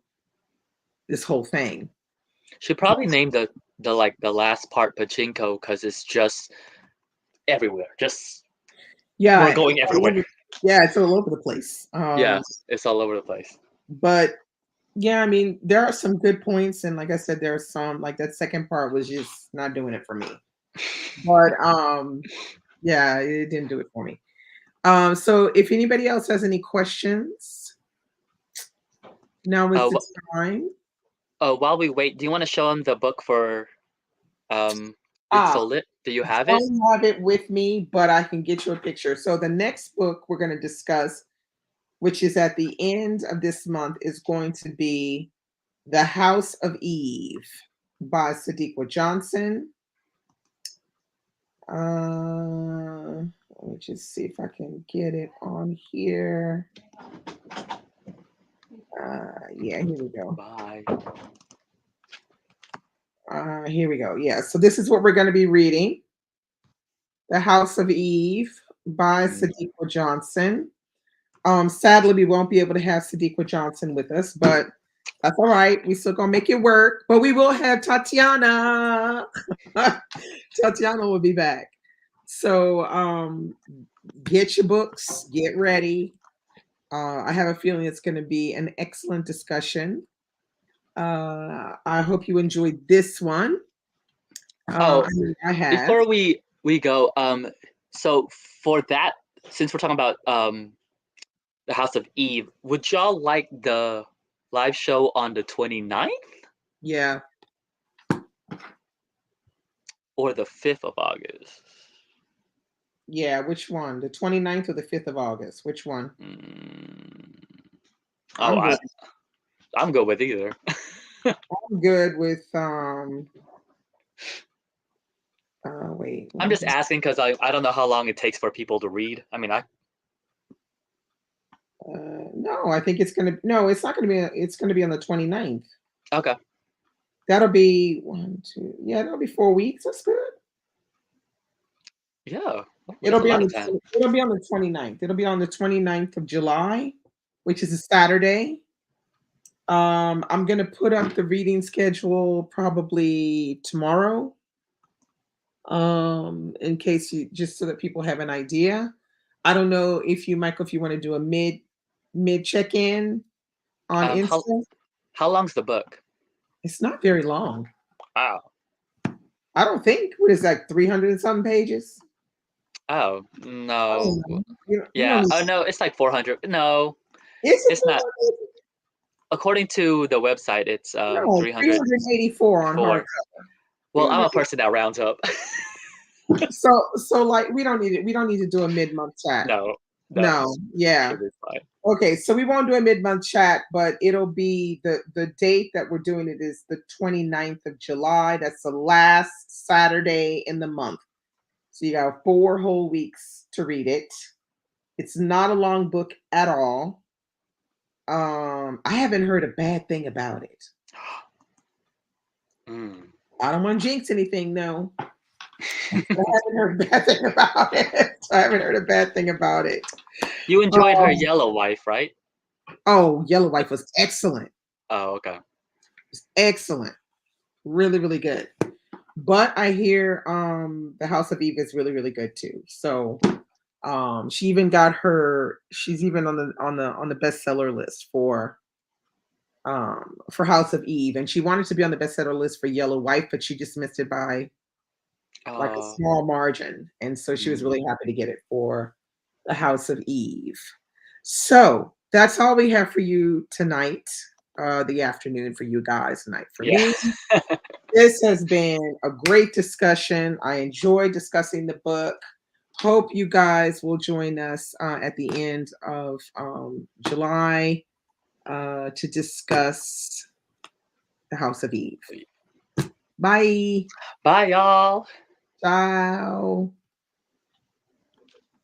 this whole thing. Should probably name the like the last part Pachinko because it's just everywhere. Just we're Yeah, going everywhere. yeah, it's all over the place. Yes, it's all over the place. But yeah, I mean, there are some good points, and like I said, there are some, like that second part was just not doing it for me. But yeah, it didn't do it for me. So if anybody else has any questions, now is Uh, the wh- time. while we wait, do you want to show them the book for It's Ah, So Lit? Do you have it? don't have it with me, but I can get you a picture. So the next book we're going to discuss, which is at the end of this month, is going to be The House of Eve by Sadiqa Johnson. Let me just see if I can get it on here. Yeah, here we go. Bye. Here we go. Yeah, so this is what we're going to be reading. The House of Eve by Mm. Sadiqa Johnson. Sadly, we won't be able to have Sadiqa Johnson with us, but that's all right. We still gonna make it work. But we will have Tatiana. Tatiana will be back. So get your books, get ready. I have a feeling it's going to be an excellent discussion. I hope you enjoyed this one. Oh, I mean, I have. before we go, so for that, since we're talking about the House of Eve, would y'all like the live show on the 29th Yeah. or the 5th of August? Yeah. Which one? The 29th or the 5th of August? Which one? Mm, oh, I'm good. I'm good with either. I'm good with wait. I'm just asking because I don't know how long it takes for people to read. I mean, No, I think it's gonna no, it's not gonna be it's gonna be on the 29th. okay. That'll be one, two, yeah, that'll be 4 weeks. That's good. Yeah, that's a lot of time. It'll be on the 29th. It'll be on the 29th of July, which is a Saturday. I'm gonna put up the reading schedule probably tomorrow. In case you just so that people have an idea. I don't know if you, Michael, if you want to do a mid check-in on Um, how Insta. how long's the book? It's not very long. Wow. I don't think. What is that, 300 and something pages? Oh I don't no. know. You don't Yeah. need Oh no, it's like 400. No, is it it's not. 400? According to the website, it's No, 304. 384 on hardcover. Well, I'm a 300. person that rounds up. So like we don't need it. We don't need to do a mid-month chat. No, no, No, yeah. should be fine. Okay, so we won't do a mid-month chat, but it'll be the date that we're doing it is the 29th of July. That's the last Saturday in the month. So you got 4 whole weeks to read it. It's not a long book at all. I haven't heard a bad thing about it. Mm. I don't want to jinx anything, no. I haven't heard a bad thing about it. I haven't heard a bad thing about it. You enjoyed her Um, Yellow Wife, right? oh, Yellow Wife was excellent. Oh, okay. Excellent. Really, really good. But I hear The House of Eve is really, really good too. So she even got her she's even on the bestseller list for House of Eve, and she wanted to be on the bestseller list for Yellow Wife, but she just missed it by like a Uh, small margin. And so she was mm, really happy to get it for The House of Eve. So that's all we have for you tonight, the afternoon for you guys tonight. For yeah. me, this has been a great discussion. I enjoyed discussing the book. hope you guys will join us at the end of July to discuss the House of Eve. Bye. Bye, y'all. Ciao.